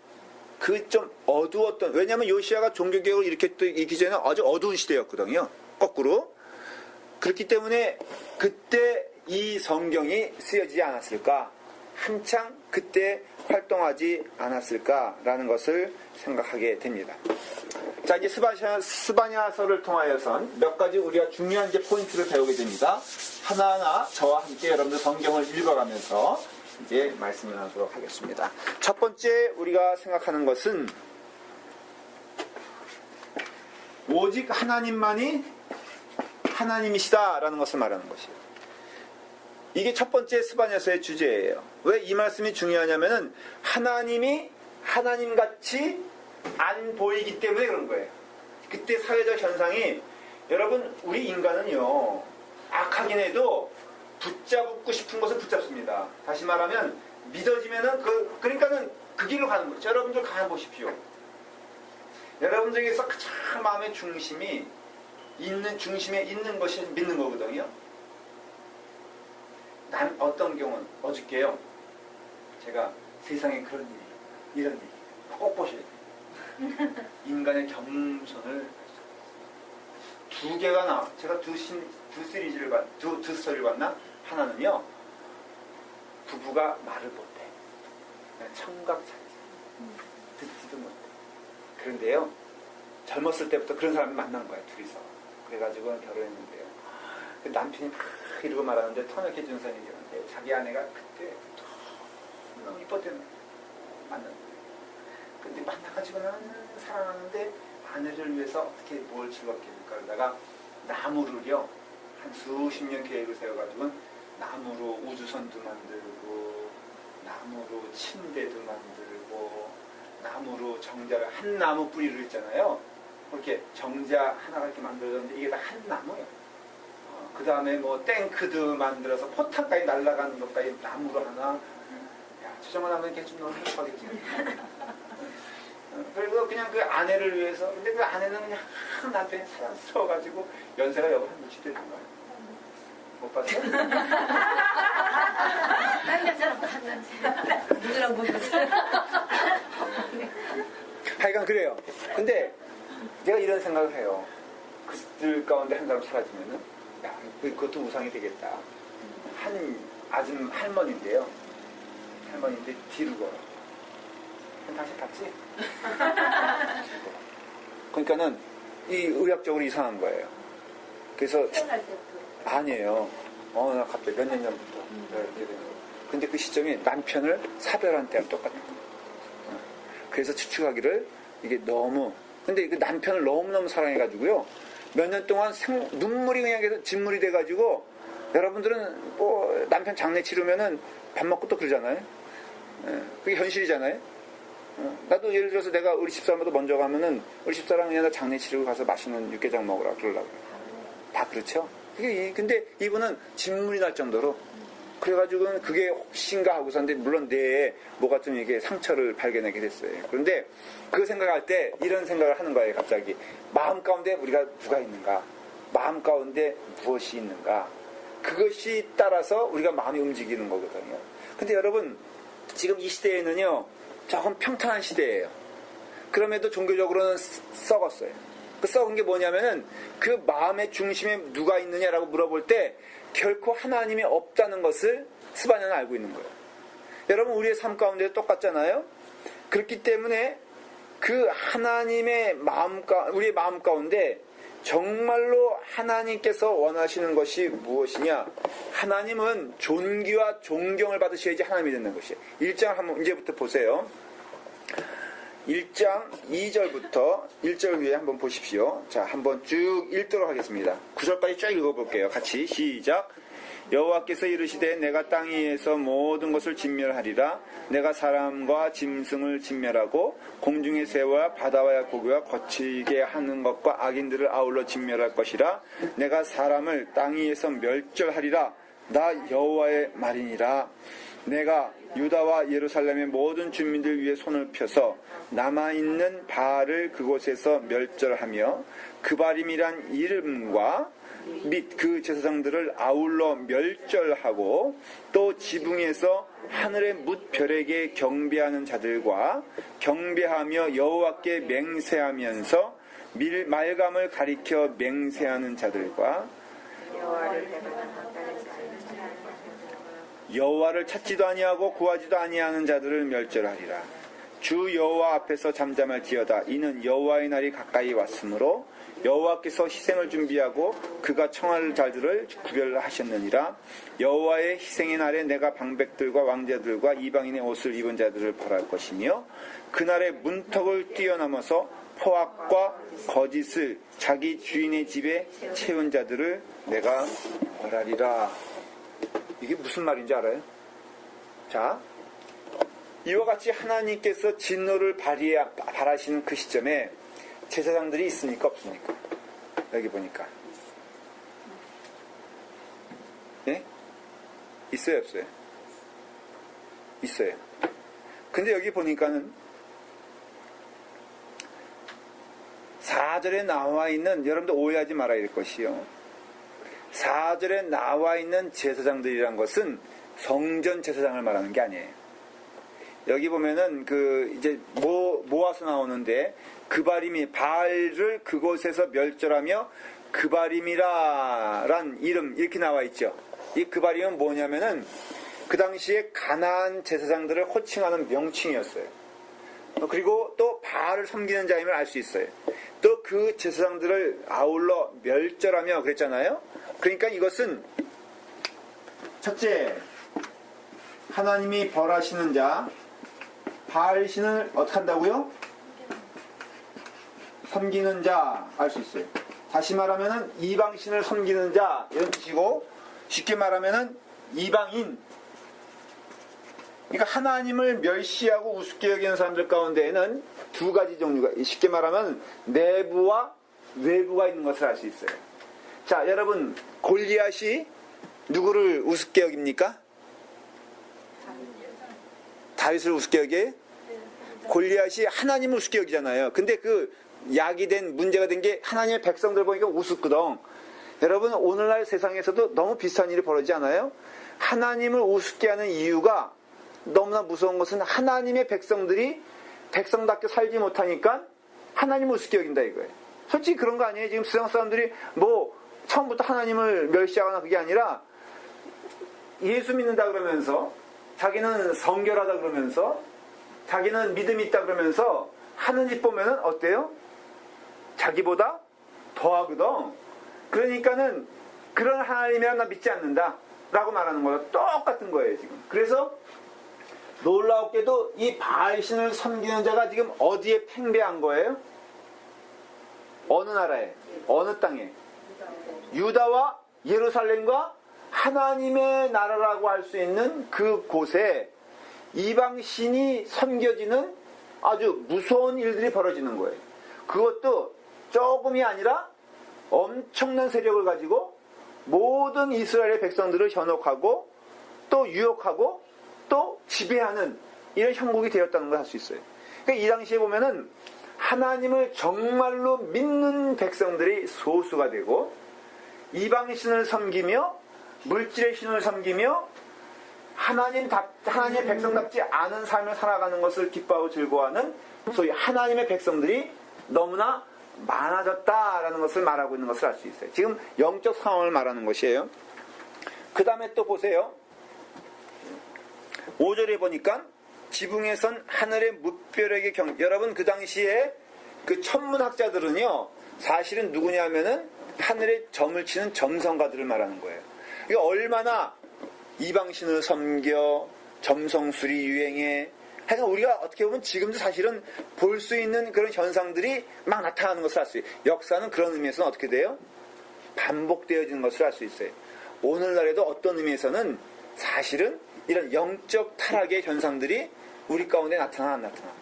좀 어두웠던, 왜냐하면 요시야가 종교개혁을 일으키기 전에 아주 어두운 시대였거든요. 거꾸로. 그렇기 때문에 그때 이 성경이 쓰여지지 않았을까, 한창 그때 활동하지 않았을까라는 것을 생각하게 됩니다. 자, 이제 스바냐서를 통하여선 몇 가지 우리가 중요한 포인트를 배우게 됩니다. 하나하나 저와 함께 여러분들 성경을 읽어가면서 이제 말씀을 나누도록 하겠습니다. 첫 번째 우리가 생각하는 것은 오직 하나님만이 하나님이시다라는 것을 말하는 것이에요. 이게 첫 번째 스바냐서의 주제예요. 왜 이 말씀이 중요하냐면은 하나님이 하나님같이 안 보이기 때문에 그런 거예요. 그때 사회적 현상이, 여러분, 우리 인간은요, 악하긴 해도 붙잡고 싶은 것을 붙잡습니다. 다시 말하면 믿어지면은 그러니까는 그 길로 가는 거죠. 여러분들 가보십시오. 여러분들 중에서 가장 마음의 중심에 있는 것이 믿는 거거든요. 난 어떤 경우는 어저께요, 제가 세상에 그런 일이, 이런 일이 꼭 보셔야 돼요. 인간의 겸손을 두 개가 나와. 제가 두 스토리를 봤나? 하나는요, 부부가 말을 못해. 청각차이죠. 듣지도 못해. 그런데요, 젊었을 때부터 그런 사람을 만난 거예요, 둘이서. 그래가지고 결혼했는데요. 그 남편이 막 이러고 말하는데, 터널케 준사님이 그러는데, 자기 아내가 그때 너무 이뻤대요. 만났는데. 근데 만나가지고는 사랑하는데, 아내를 위해서 어떻게 뭘 즐겁게 해줄까 그러다가 나무를요, 한 수십 년 계획을 세워가지고 나무로 우주선도 만들고, 나무로 침대도 만들고, 나무로 정자를, 한 나무 뿌리로 있잖아요. 이렇게 정자 하나가 이렇게 만들어졌는데 이게 다 한 나무예요. 그 다음에 뭐 탱크도 만들어서 포탄까지 날아가는 것까지 나무로 하나. 야, 저정만 하면 걔 좀 너무 행복하겠지. 그리고 그냥 그 아내를 위해서, 근데 그 아내는 그냥 남편이 사랑스러워가지고 연세가 여보 한 60대 된 거예요. 못 봤어요? 딴 여자랑 만났지. 누구랑 보셨어요? 하여간 그래요. 근데 제가 이런 생각을 해요. 그들 가운데 한 사람 사라지면은, 야, 그것도 우상이 되겠다. 한 할머니인데요. 할머니인데 뒤로 걸어. 다시 봤지? 그러니까는 이 의학적으로 이상한 거예요. 그래서 태어날 때부터. 아니에요. 나 갑자기 몇 년 전부터 이렇게 되는 거예요. 근데 그 시점이 남편을 사별한 때랑 똑같은 거예요. 그래서 추측하기를 이게 너무 근데 그 남편을 너무너무 사랑해가지고요. 몇 년 동안 눈물이 그냥 계속 진물이 돼가지고, 여러분들은 뭐 남편 장례 치르면은 밥 먹고 또 그러잖아요. 그게 현실이잖아요. 나도 예를 들어서 내가 우리 집사람보다 먼저 가면은 우리 집사람 그냥 나 장례 치르고 가서 맛있는 육개장 먹으라 그러려고. 다 그렇죠. 근데 이분은 진물이 날 정도로 그래가지고는 그게 혹신가 하고서 근데 물론 뇌에 뭐가 좀 이게 상처를 발견하게 됐어요. 그런데 그 생각할 때 이런 생각을 하는 거예요. 갑자기 마음 가운데 우리가 누가 있는가, 마음 가운데 무엇이 있는가, 그것이 따라서 우리가 마음이 움직이는 거거든요. 근데 여러분 지금 이 시대에는요 조금 평탄한 시대예요. 그럼에도 종교적으로는 썩었어요. 그 썩은 게 뭐냐면은 그 마음의 중심에 누가 있느냐라고 물어볼 때 결코 하나님이 없다는 것을 스바냐는 알고 있는 거예요. 여러분 우리의 삶 가운데 똑같잖아요. 그렇기 때문에 그 하나님의 우리의 마음 가운데 정말로 하나님께서 원하시는 것이 무엇이냐? 하나님은 존귀와 존경을 받으셔야지 하나님이 되는 것이에요. 1장 한번 이제부터 보세요. 1장 2절부터 1절 위에 한번 보십시오. 자, 한번 쭉 읽도록 하겠습니다. 9절까지 쭉 읽어볼게요. 같이 시작. 여호와께서 이르시되 내가 땅 위에서 모든 것을 진멸하리라. 내가 사람과 짐승을 진멸하고 공중의 새와 바다와 고기와 거칠게 하는 것과 악인들을 아울러 진멸할 것이라. 내가 사람을 땅 위에서 멸절하리라. 나 여호와의 말이니라. 내가 유다와 예루살렘의 모든 주민들 위에 손을 펴서 남아있는 바알을 그곳에서 멸절하며 그바림이란 이름과 및 그 제사장들을 아울러 멸절하고 또 지붕에서 하늘의 뭇별에게 경배하는 자들과 경배하며 여호와께 맹세하면서 말감을 가리켜 맹세하는 자들과 여호와를 찾지도 아니하고 구하지도 아니하는 자들을 멸절하리라. 주 여호와 앞에서 잠잠할지어다. 이는 여호와의 날이 가까이 왔으므로 여호와께서 희생을 준비하고 그가 청할 자들을 구별하셨느니라. 여호와의 희생의 날에 내가 방백들과 왕자들과 이방인의 옷을 입은 자들을 벌할 것이며 그날에 문턱을 뛰어넘어서 포악과 거짓을 자기 주인의 집에 채운 자들을 내가 벌하리라. 이게 무슨 말인지 알아요? 자, 이와 같이 하나님께서 진노를 발하시는 그 시점에 제사장들이 있습니까 없습니까? 여기 보니까 예? 있어요 없어요? 있어요. 근데 여기 보니까는 4절에 나와 있는, 여러분들 오해하지 말아야 될 것이요, 4절에 나와 있는 제사장들이란 것은 성전 제사장을 말하는 게 아니에요. 여기 보면은 이제 모아서 나오는데 그바림이 바알을 그곳에서 멸절하며 그바림이라란 이름 이렇게 나와 있죠. 이 그바림은 뭐냐면은 그 당시에 가나안 제사장들을 호칭하는 명칭이었어요. 그리고 또 바알을 섬기는 자임을 알 수 있어요. 또 그 제사장들을 아울러 멸절하며 그랬잖아요. 그러니까 이것은 첫째, 하나님이 벌하시는 자 바알 신을 어떻게 한다고요? 섬기는 자 알 수 있어요. 다시 말하면은 이방 신을 섬기는 자 이런 뜻이고, 쉽게 말하면은 이방인, 그러니까 하나님을 멸시하고 우습게 여기는 사람들 가운데에는 두 가지 종류가, 쉽게 말하면 내부와 외부가 있는 것을 알 수 있어요. 자, 여러분, 골리앗이 누구를 우습게 여깁니까? 다윗을 우습게 여겨요? 골리앗이 하나님을 우습게 여기잖아요. 근데 그 야기된, 문제가 된 게 하나님의 백성들 보니까 우습거든. 여러분, 오늘날 세상에서도 너무 비슷한 일이 벌어지지 않아요? 하나님을 우습게 하는 이유가 너무나 무서운 것은 하나님의 백성들이 백성답게 살지 못하니까 하나님을 우습게 여긴다 이거예요. 솔직히 그런 거 아니에요? 지금 세상 사람들이 뭐 처음부터 하나님을 멸시하거나 그게 아니라 예수 믿는다 그러면서, 자기는 성결하다 그러면서, 자기는 믿음이 있다 그러면서 하는 짓 보면은 어때요? 자기보다 더하거든. 그러니까는 그런 하나님이란 나 믿지 않는다 라고 말하는 거랑 똑같은 거예요 지금. 그래서 놀라웠게도 이 바알신을 섬기는 자가 지금 어디에 팽배한 거예요? 어느 나라에? 어느 땅에? 유다와 예루살렘과 하나님의 나라라고 할 수 있는 그 곳에 이방신이 섬겨지는 아주 무서운 일들이 벌어지는 거예요. 그것도 조금이 아니라 엄청난 세력을 가지고 모든 이스라엘의 백성들을 현혹하고 또 유혹하고 또 지배하는 이런 형국이 되었다는 걸 할 수 있어요. 그러니까 이 당시에 보면은 하나님을 정말로 믿는 백성들이 소수가 되고 이방신을 섬기며 물질의 신을 섬기며 하나님의 백성답지 않은 삶을 살아가는 것을 기뻐하고 즐거워하는 소위 하나님의 백성들이 너무나 많아졌다라는 것을 말하고 있는 것을 알 수 있어요. 지금 영적 상황을 말하는 것이에요. 그 다음에 또 보세요. 5절에 보니까 지붕에선 하늘의 무별에게 여러분 그 당시에 그 천문학자들은요 사실은 누구냐면은 하늘에 점을 치는 점성가들을 말하는 거예요. 이게 얼마나 이방신을 섬겨 점성술이 유행해. 하여간 우리가 어떻게 보면 지금도 사실은 볼 수 있는 그런 현상들이 막 나타나는 것을 알 수 있어요. 역사는 그런 의미에서는 어떻게 돼요? 반복되어지는 것을 알 수 있어요. 오늘날에도 어떤 의미에서는 사실은 이런 영적 타락의 현상들이 우리 가운데 나타나 안 나타나.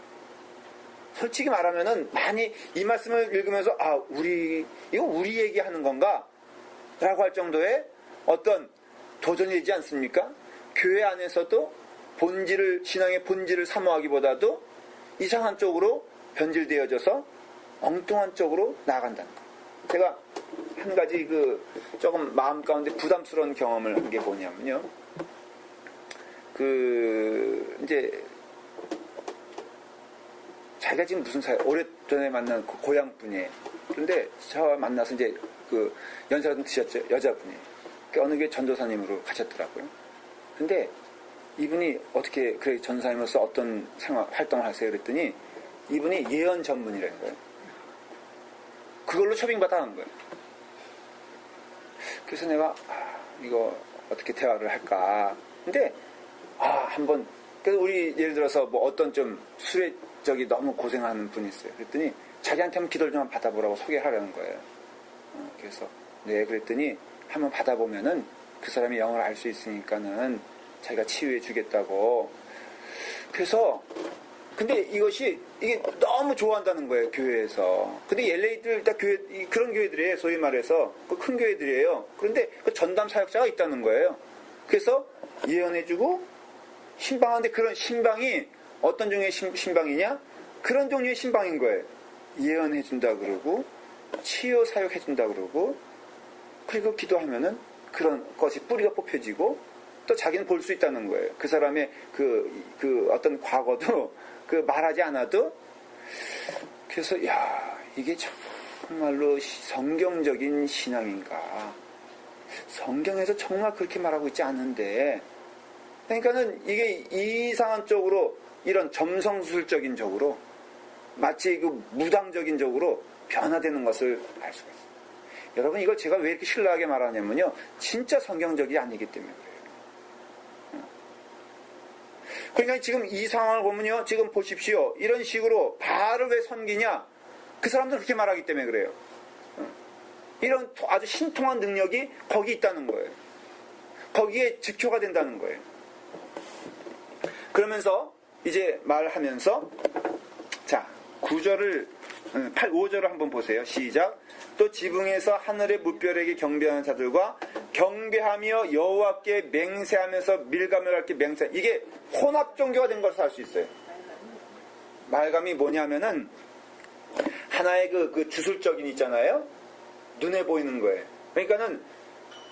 솔직히 말하면은 많이 이 말씀을 읽으면서 이거 우리 얘기하는 건가? 라고 할 정도의 어떤 도전이지 않습니까? 교회 안에서도 신앙의 본질을 사모하기보다도 이상한 쪽으로 변질되어져서 엉뚱한 쪽으로 나아간다는 거. 제가 한 가지 조금 마음 가운데 부담스러운 경험을 한 게 뭐냐면요. 이제 자기가 지금 무슨 오래전에 만난 그 고향 분이에요. 그런데 저 만나서 이제 연세가 좀 드셨죠. 여자분이. 어느 교회 전도사님으로 가셨더라고요. 근데 이분이 어떻게 전도사님으로서 어떤 활동을 하세요? 그랬더니 이분이 예언 전문이라는 거예요. 그걸로 초빙받아 하는 거예요. 그래서 내가 이거 어떻게 대화를 할까? 근데 한번 그래서 우리 예를 들어서 뭐 어떤 좀 수레적이 너무 고생하는 분이 있어요. 그랬더니 자기한테 한번 기도를 좀 받아보라고 소개하려는 거예요. 그래서 네 그랬더니 한번 받아보면은 그 사람이 영어를 알 수 있으니까는 자기가 치유해 주겠다고. 그래서 근데 이게 너무 좋아한다는 거예요, 교회에서. 근데 LA들 다 그런 교회들이에요, 소위 말해서. 큰 교회들이에요. 그런데 그 전담 사역자가 있다는 거예요. 그래서 예언해주고 신방하는데 그런 신방이 어떤 종류의 신방이냐? 그런 종류의 신방인 거예요. 예언해준다 그러고 치유 사역해준다 그러고 그리고 기도하면은 그런 것이 뿌리가 뽑혀지고 또 자기는 볼 수 있다는 거예요. 그 사람의 어떤 과거도 말하지 않아도. 그래서 이게 정말로 성경적인 신앙인가? 성경에서 정말 그렇게 말하고 있지 않은데. 그러니까는 이게 이상한 쪽으로 이런 점성술적인 쪽으로 마치 무당적인 쪽으로 변화되는 것을 알 수가 있어요. 여러분 이걸 제가 왜 이렇게 신랄하게 말하냐면요. 진짜 성경적이 아니기 때문에 그래요. 그러니까 지금 이 상황을 보면요. 지금 보십시오. 이런 식으로 바알을 왜 섬기냐? 그 사람들은 그렇게 말하기 때문에 그래요. 이런 아주 신통한 능력이 거기 있다는 거예요. 거기에 지표가 된다는 거예요. 그러면서 이제 말하면서 자 5절을 한번 보세요. 시작. 또 지붕에서 하늘의 무별에게 경배하는 자들과 경배하며 여호와께 맹세하면서 밀가면할게 맹세. 이게 혼합 종교가 된 것을 알 수 있어요. 말감이 뭐냐면은 하나의 그 주술적인 있잖아요. 눈에 보이는 거예요. 그러니까는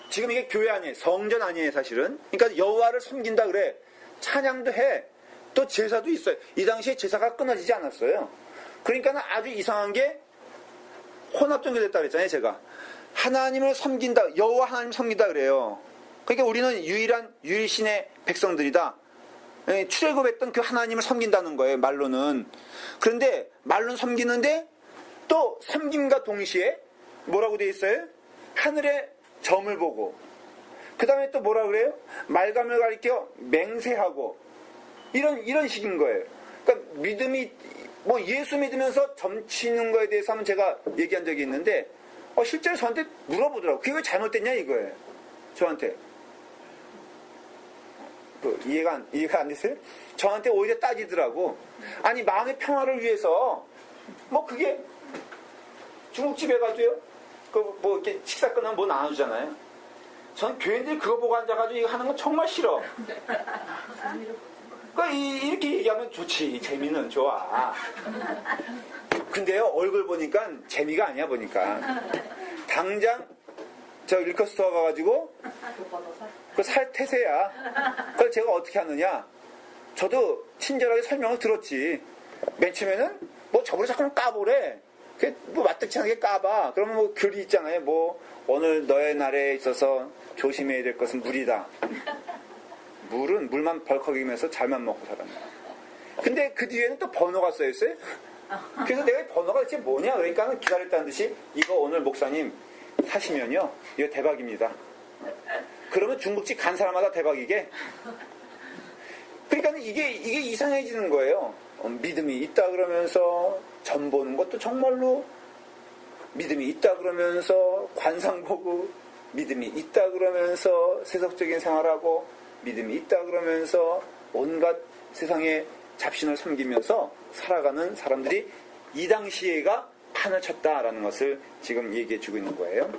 지금 이게 교회 아니에요. 성전 아니에요, 사실은. 그러니까 여호와를 섬긴다 그래. 찬양도 해. 또 제사도 있어요. 이 당시에 제사가 끊어지지 않았어요. 그러니까는 아주 이상한 게 혼합 종교 됐다 그랬잖아요, 제가. 하나님을 섬긴다, 여호와 하나님 섬긴다 그래요. 그러니까 우리는 유일신의 백성들이다. 출애굽했던 그 하나님을 섬긴다는 거예요, 말로는. 그런데 말로는 섬기는데 또 섬김과 동시에 뭐라고 되어 있어요? 하늘의 점을 보고 그 다음에 또 뭐라 그래요? 말감을 가리켜 맹세하고 이런 식인 거예요. 그러니까 믿음이 뭐 예수 믿으면서 점치는 거에 대해서 한번 제가 얘기한 적이 있는데 실제로 저한테 물어보더라고요. 그게 왜 잘못됐냐 이거예요. 저한테. 이해가 안 되세요? 저한테 오히려 따지더라고. 아니 마음의 평화를 위해서 뭐 그게 중국집에 가도요. 뭐 이렇게 식사 끝나면 뭐 나눠주잖아요. 전 교인들이 그거 보고 앉아가지고 이거 하는 건 정말 싫어. 그러니까 이렇게 얘기하면 좋지. 재미는 좋아. 근데요 얼굴 보니까 재미가 아니야 보니까. 당장 저 일커스토어 가가지고 그 살 태세야. 그걸 제가 어떻게 하느냐. 저도 친절하게 설명을 들었지. 맨 처음에는 뭐 저번에 자꾸만 까보래. 뭐 마뜩치 않게 까봐. 그러면 뭐 글이 있잖아요. 뭐 오늘 너의 날에 있어서 조심해야 될 것은 물이다. 물만 벌컥이면서 잘만 먹고 살았네. 근데 그 뒤에는 또 번호가 써있어요. 그래서 내가 이 번호가 대체 뭐냐 그러니까 기다렸다는 듯이 이거 오늘 목사님 사시면요 이거 대박입니다. 그러면 중국집 간 사람마다 대박이게. 그러니까 이게 이상해지는 거예요. 믿음이 있다 그러면서 점 보는 것도 정말로 믿음이 있다 그러면서 관상 보고 믿음이 있다 그러면서 세속적인 생활하고 믿음이 있다 그러면서 온갖 세상의 잡신을 섬기면서 살아가는 사람들이 이 당시에가 판을 쳤다라는 것을 지금 얘기해 주고 있는 거예요.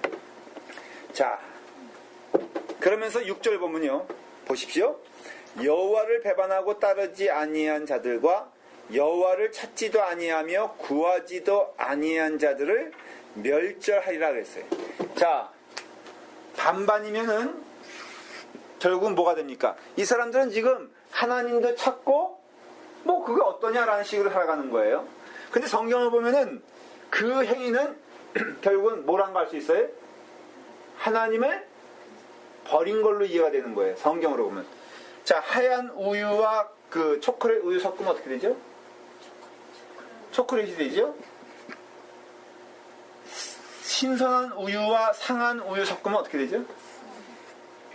자, 그러면서 6절 보면요. 보십시오. 여호와를 배반하고 따르지 아니한 자들과 여호와를 찾지도 아니하며 구하지도 아니한 자들을 멸절하리라 그랬어요. 자, 반반이면은 결국은 뭐가 됩니까? 이 사람들은 지금 하나님도 찾고 뭐 그게 어떠냐라는 식으로 살아가는 거예요. 근데 성경을 보면은 그 행위는 결국은 뭐라는 걸 알 수 있어요? 하나님을 버린 걸로 이해가 되는 거예요. 성경으로 보면. 자, 하얀 우유와 그 초콜릿 우유 섞으면 어떻게 되죠? 초콜릿이 되죠? 신선한 우유와 상한 우유 섞으면 어떻게 되죠?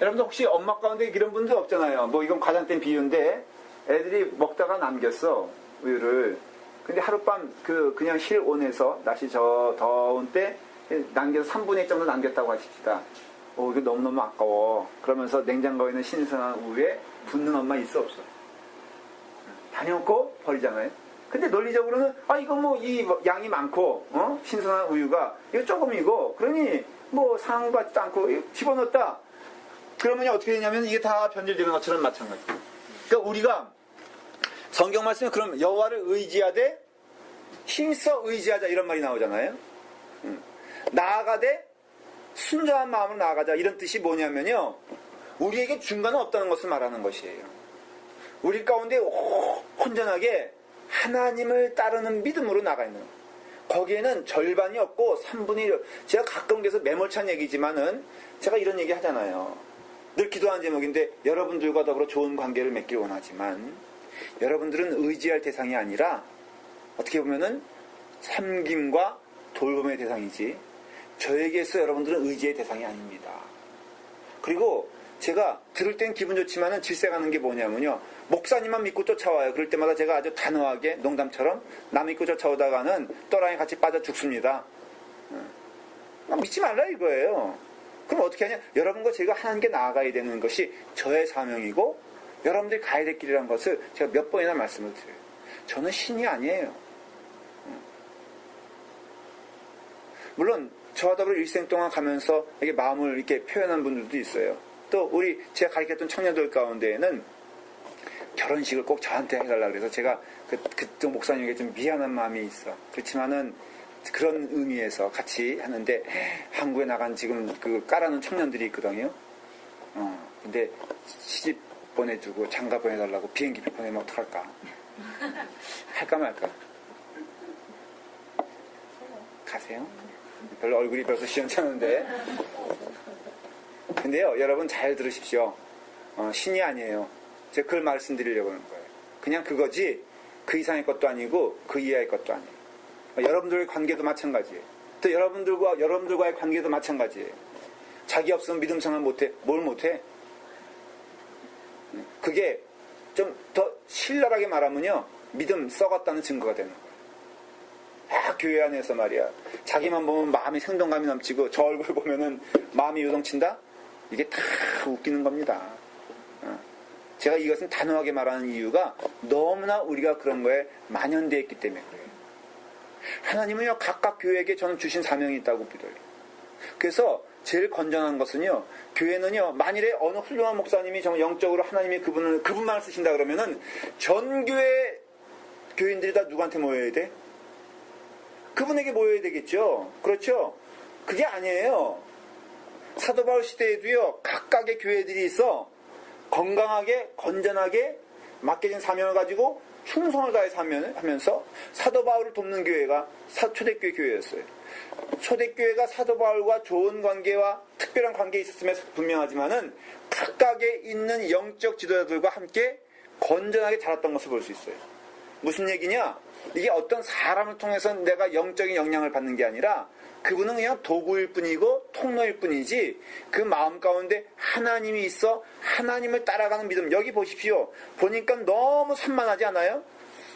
여러분들 혹시 엄마 가운데 이런 분들 없잖아요. 뭐 이건 과장된 비유인데 애들이 먹다가 남겼어 우유를. 근데 하룻밤 그냥 실온에서 날씨 저 더운 때 남겨서 3분의 1 정도 남겼다고 하십시다. 이거 너무너무 아까워. 그러면서 냉장고에 있는 신선한 우유에 붓는 엄마 있어 없어? 다녀놓고 버리잖아요. 근데 논리적으로는 이거 뭐 이 양이 많고 신선한 우유가 이거 조금이고 그러니 뭐 상받지도 않고 집어넣었다. 그러면 어떻게 되냐면 이게 다 변질되는 것처럼 마찬가지. 그러니까 우리가 성경 말씀에 그럼 여호와를 의지하되 힘써 의지하자 이런 말이 나오잖아요. 나아가되 순전한 마음으로 나아가자 이런 뜻이 뭐냐면요. 우리에게 중간은 없다는 것을 말하는 것이에요. 우리 가운데 온전하게 하나님을 따르는 믿음으로 나가 있는 거예요. 거기에는 절반이 없고 3분의 1. 제가 가끔 계속 매몰찬 얘기지만은 제가 이런 얘기 하잖아요. 늘 기도하는 제목인데 여러분들과 더불어 좋은 관계를 맺길 원하지만 여러분들은 의지할 대상이 아니라 어떻게 보면은 섬김과 돌봄의 대상이지 저에게서 여러분들은 의지의 대상이 아닙니다. 그리고 제가 들을 땐 기분 좋지만은 질색하는 게 뭐냐면요. 목사님만 믿고 쫓아와요. 그럴 때마다 제가 아주 단호하게 농담처럼 남 믿고 쫓아오다가는 또랑이 같이 빠져 죽습니다. 믿지 말라 이거예요. 그럼 어떻게 하냐? 여러분과 제가 하나님께 나아가야 되는 것이 저의 사명이고 여러분들이 가야 될 길이라는 것을 제가 몇 번이나 말씀을 드려요. 저는 신이 아니에요. 물론 저와 더불어 일생 동안 가면서 이렇게 마음을 이렇게 표현한 분들도 있어요. 또 제가 가르쳤던 청년들 가운데에는 결혼식을 꼭 저한테 해달라 그래서 제가 그쪽 목사님에게 좀 미안한 마음이 있어. 그렇지만은 그런 의미에서 같이 하는데 한국에 나간 지금 깔아놓은 청년들이 있거든요. 근데 시집 보내주고 장가 보내달라고 비행기표 보내면 어떡할까? 할까 말까? 가세요? 별로 얼굴이 벌써 시원찮은데. 근데요, 여러분 잘 들으십시오. 신이 아니에요. 제가 그걸 말씀드리려고 하는 거예요. 그냥 그거지 그 이상의 것도 아니고 그 이하의 것도 아니에요. 여러분들의 관계도 마찬가지예요. 또 여러분들과의 관계도 마찬가지예요. 자기 없으면 믿음 생활 못해. 뭘 못해? 그게 좀 더 신랄하게 말하면요. 믿음 썩었다는 증거가 되는 거예요. 각각 교회 안에서 말이야. 자기만 보면 마음이 생동감이 넘치고 저 얼굴 보면은 마음이 요동친다? 이게 다 웃기는 겁니다. 제가 이것은 단호하게 말하는 이유가 너무나 우리가 그런 거에 만연되어 있기 때문에 그래요. 하나님은요, 각각 교회에게 저는 주신 사명이 있다고 믿어요. 그래서 제일 건전한 것은요, 교회는요, 만일에 어느 훌륭한 목사님이 정말 영적으로 하나님이 그분만을 쓰신다 그러면은 전 교회 교인들이 다 누구한테 모여야 돼? 그분에게 모여야 되겠죠. 그렇죠? 그게 아니에요. 사도 바울 시대에도요, 각각의 교회들이 있어 건강하게 건전하게 맡겨진 사명을 가지고 충성을 다해서 하면서 사도 바울을 돕는 교회가 초대교회 교회였어요. 초대교회가 사도 바울과 좋은 관계와 특별한 관계에 있었음에 분명하지만은 각각에 있는 영적 지도자들과 함께 건전하게 자랐던 것을 볼 수 있어요. 무슨 얘기냐? 이게 어떤 사람을 통해서 내가 영적인 영향을 받는 게 아니라 그분은 그냥 도구일 뿐이고 통로일 뿐이지 그 마음 가운데 하나님이 있어 하나님을 따라가는 믿음. 여기 보십시오. 보니까 너무 산만하지 않아요?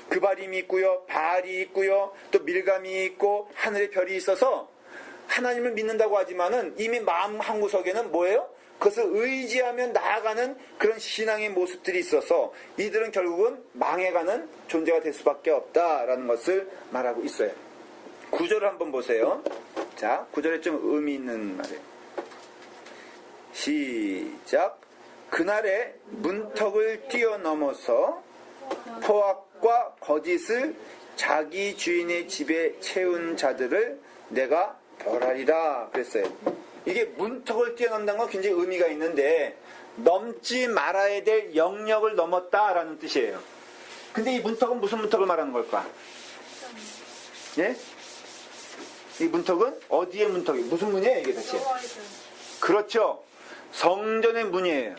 그바림이 있고요, 바알이 있고요, 또 밀감이 있고 하늘의 별이 있어서 하나님을 믿는다고 하지만은 이미 마음 한구석에는 뭐예요? 그것을 의지하며 나아가는 그런 신앙의 모습들이 있어서 이들은 결국은 망해가는 존재가 될 수밖에 없다라는 것을 말하고 있어요. 구절을 한번 보세요. 자, 구절에 좀 의미 있는 말이에요. 시작. 그날에 문턱을 뛰어넘어서 포악과 거짓을 자기 주인의 집에 채운 자들을 내가 벌하리라 그랬어요. 이게 문턱을 뛰어넘는다는 건 굉장히 의미가 있는데 넘지 말아야 될 영역을 넘었다라는 뜻이에요. 근데 이 문턱은 무슨 문턱을 말하는 걸까? 예? 이 문턱은 어디의 문턱이? 무슨 문이에요 이게 대체? 그렇죠. 성전의 문이에요.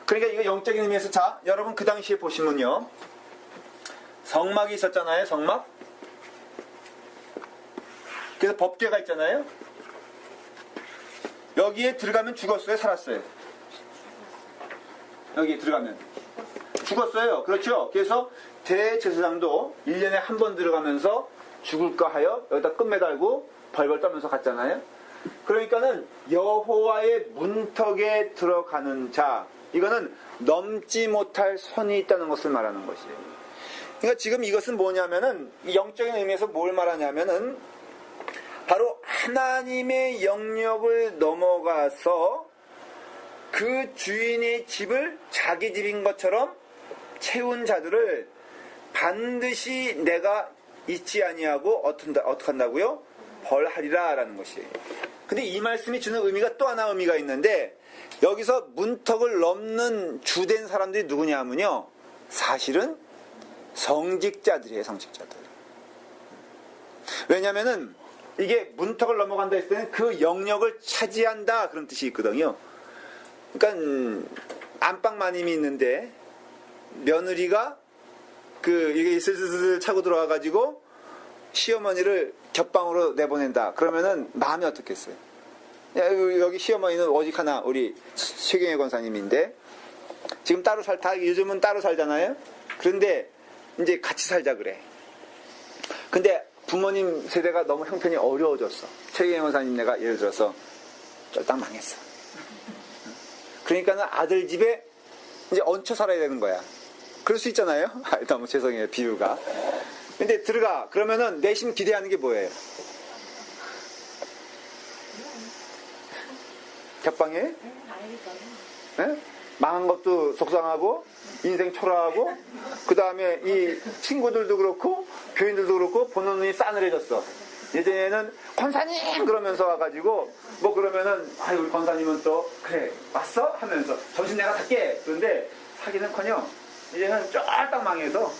그러니까 이거 영적인 의미에서 자, 여러분 그 당시에 보시면요. 성막이 있었잖아요. 성막. 그래서 법궤가 있잖아요. 여기에 들어가면 죽었어요? 살았어요? 여기에 들어가면 죽었어요. 그렇죠. 그래서 대제사장도 1년에 한 번 들어가면서 죽을까 하여 여기다 끝매달고 벌벌 떨면서 갔잖아요. 그러니까는 여호와의 문턱에 들어가는 자, 이거는 넘지 못할 선이 있다는 것을 말하는 것이에요. 그러니까 지금 이것은 뭐냐면은 영적인 의미에서 뭘 말하냐면은 바로 하나님의 영역을 넘어가서 그 주인의 집을 자기 집인 것처럼 채운 자들을 반드시 내가 잊지 아니하고 어떻게 한다고요? 벌하리라 라는 것이에요. 근데 이 말씀이 주는 의미가 또 하나 의미가 있는데 여기서 문턱을 넘는 주된 사람들이 누구냐 하면요. 사실은 성직자들이에요. 성직자들. 왜냐면은 이게 문턱을 넘어간다 했을 때는 그 영역을 차지한다 그런 뜻이 있거든요. 그러니까 안방마님이 있는데 며느리가 이게 슬슬슬 차고 들어와 가지고 시어머니를 겹방으로 내보낸다. 그러면은 마음이 어떻겠어요? 여기 시어머니는 오직 하나 우리 최경혜 권사님인데 지금 따로 요즘은 따로 살잖아요. 그런데 이제 같이 살자 그래. 근데 부모님 세대가 너무 형편이 어려워졌어. 최경혜 권사님네가 예를 들어서 쫄딱 망했어. 그러니까는 아들 집에 이제 얹혀 살아야 되는 거야. 그럴 수 있잖아요. 너무 죄송해요 비유가. 근데 들어가 그러면은 내심 기대하는 게 뭐예요? 겹방에? 네? 망한 것도 속상하고 인생 초라하고 그 다음에 이 친구들도 그렇고 교인들도 그렇고 보는 눈이 싸늘해졌어. 예전에는 권사님 그러면서 와가지고 뭐 그러면은 우리 권사님은 또 그래 왔어? 하면서 점심 내가 살게. 그런데 사기는커녕 이제는 쫄딱 망해서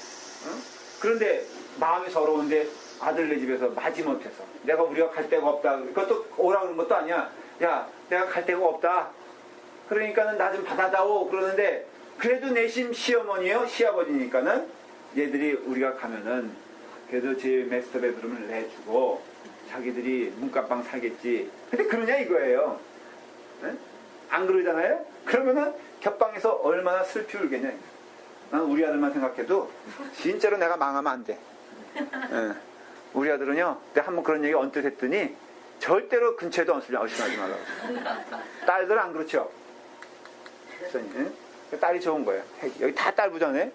그런데 마음이 서러운데 아들네 집에서 마지못해서 우리가 갈 데가 없다. 그것도 오라 그러는 것도 아니야. 야 내가 갈 데가 없다. 그러니까는 나 좀 받아다오 그러는데 그래도 내심 시어머니요 시아버지니까는 얘들이 우리가 가면은 그래도 제 마스터 베드룸을 내주고 자기들이 문간방 살겠지. 근데 그러냐 이거예요. 네? 안 그러잖아요? 그러면은 겹방에서 얼마나 슬피 울겠냐. 나는 우리 아들만 생각해도 진짜로 내가 망하면 안 돼. 네. 우리 아들은요, 내가 한번 그런 얘기 언뜻 했더니 절대로 근처에도 어신하지 말라고. 딸들은 안 그렇죠? 응? 딸이 좋은 거예요. 여기 다 딸 부자네.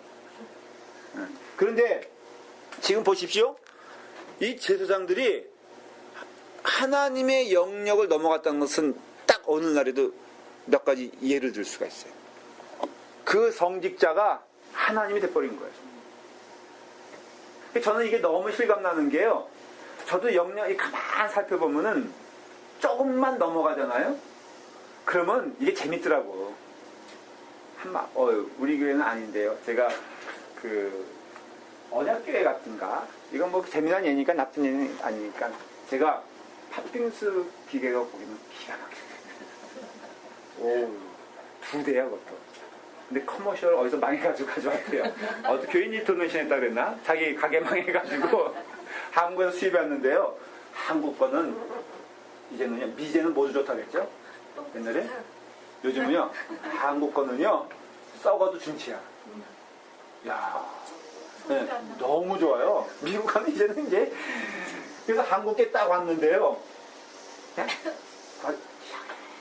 응. 그런데 지금 보십시오. 이 제사장들이 하나님의 영역을 넘어갔다는 것은 딱 어느 날에도 몇 가지 예를 들 수가 있어요. 그 성직자가 하나님이 돼버린 거예요. 저는 이게 너무 실감나는 게요. 저도 영역이 가만 살펴보면은 조금만 넘어가잖아요. 그러면 이게 재밌더라고. 우리 교회는 아닌데요. 제가 그 언약교회 같은가? 이건 뭐 재미난 예니까 나쁜 예는 아니니까 제가 팥빙수 기계가 보기는 기가 막혀요. 오, 2대야 그것도. 근데 커머셜 어디서 망해가지고 가져왔대요. 교인이 도네이션 했다 그랬나? 자기 가게 망해가지고 한국에서 수입했는데요. 한국 거는 이제는요, 미제는 모두 좋다 그랬죠? 옛날에? 요즘은요, 한국 거는요, 썩어도 중치야. 야, 네, 너무 좋아요. 미국 거는 이제는 이제, 그래서 한국에 딱 왔는데요.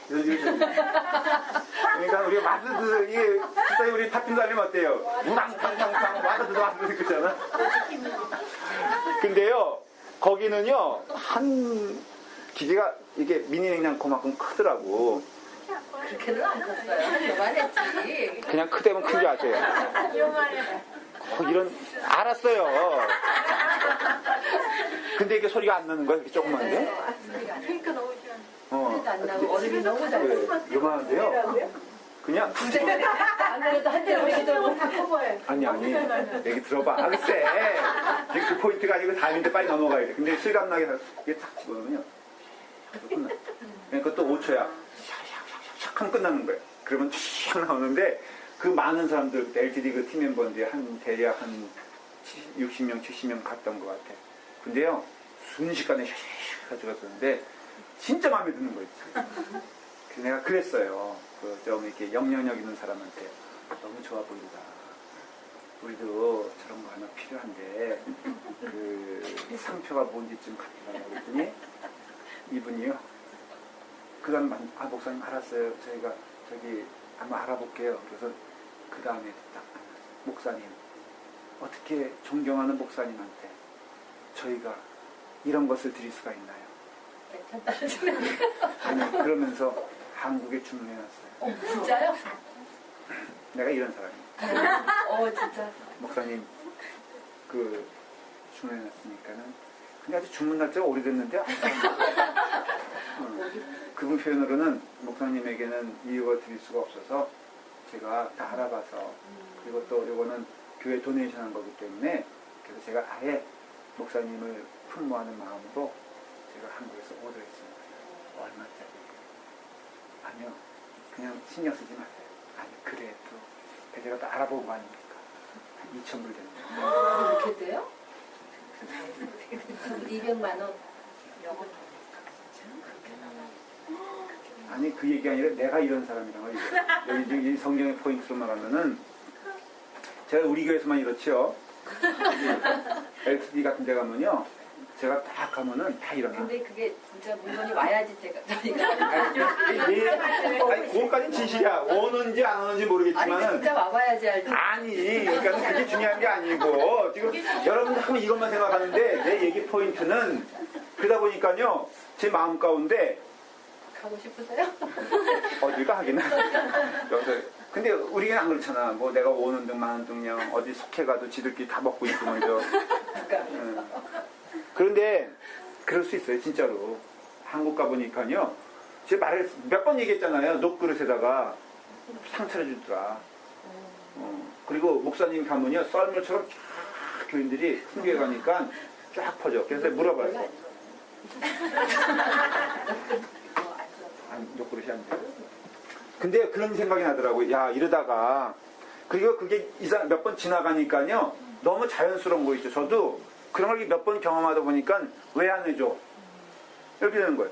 그러니까 우리가 와드드, 이게, 진짜 우리 팥빙수 하려면 어때요? 우당탕탕탕 와드드 그러잖아. 근데요, 거기는요, 한 기계가 이게 미니 냉장고만큼 크더라고. 그렇게는 안 컸어요. 요만했지. 그냥 크대면 큰지 아세요? 이런, 알았어요. 근데 이게 소리가 안 나는 거야? 이렇게 조그만데? 그러니까 너무 좋아. 어. 소리도 안 나고 얼음이 너무 잘 나. 요만한데요? 그냥. 안 그래도 한 대로 오시더라고. 아니, 얘기 들어봐. 글쎄. 지금 그 포인트가 아니고 다음인데 빨리 넘어가야 돼. 근데 실감나게 이게 탁 집어넣으면요. 끝나. 그것도 5초야. 샥 하면 끝나는 거예요. 그러면 샥 나오는데 그 많은 사람들, LTD 그 팀 멤버인데 대략 한 60명, 70명 갔던 것 같아. 근데요, 순식간에 샥 가져갔었는데 진짜 마음에 드는 거 있지. 그래서 내가 그랬어요. 좀 이렇게 영향력 있는 사람한테 너무 좋아 보인다. 우리도 저런 거 하나 필요한데 그 상표가 뭔지 좀 갖고 가라고 했더니 이분이요. 그 다음 목사님 알았어요. 저희가 저기 한번 알아볼게요. 그래서 그 다음에 딱 목사님 어떻게 존경하는 목사님한테 저희가 이런 것을 드릴 수가 있나요? 아니 그러면서 한국에 주문해놨어요. 진짜요? 내가 이런 사람이에요. 진짜. 목사님 그 주문해놨으니까는 근데 아직 주문 날짜가 오래됐는데 그분 표현으로는 목사님에게는 이유가 드릴 수가 없어서 제가 다 알아봐서 그리고 또 이거는 교회 도네이션 한 거기 때문에 그래서 제가 아예 목사님을 풍모하는 마음으로 제가 한국에서 오더했습니다. 얼마짜리? 아니요. 그냥 신경 쓰지 마세요. 아니 그래도 제가 또 알아보고 하니까 2,000불 됩니다. 이렇게 돼요? 200만 원. 아니 그 얘기 아니라 내가 이런 사람이란 말이에요. 여기 성경의 포인트로 말하면은 제가 우리 교회에서만 이렇죠. LTD 같은 데 가면요. 제가 딱 가면은 다 일어나. 근데 그게 진짜 물건이 와야지 제가. 아니, 그것까지는 진실이야. 오는지 안 오는지 아니 모르겠지만은. 진짜 와봐야지 알지. 아니, 그러니까 그게 중요한 게 아니고. 지금 여러분들 하면 이것만 생각하는데 내 얘기 포인트는 그러다 보니까요. 제 마음 가운데 가고 싶으세요? 어딜가 하긴 여기서 근데 우리는 안 그렇잖아. 뭐 내가 오는 등 마는 등냥 어디 속해 가도 지들끼리 다 먹고 있고 먼저. 그런데 그럴 수 있어요. 진짜로. 한국 가보니까요. 제가 말을 몇 번 얘기했잖아요. 녹그릇에다가 상 차려주더라. 그리고 목사님 가면요. 썰물처럼 쫙 교인들이 큰교회 가니까 쫙 퍼져. 그래서 물어봐요. 녹그릇이 안 돼요. 근데 그런 생각이 나더라고요. 야, 이러다가. 그리고 그게 몇 번 지나가니까요. 너무 자연스러운 거 있죠. 저도 그런 걸 몇 번 경험하다 보니까 왜 안 해줘? 이렇게 되는 거예요.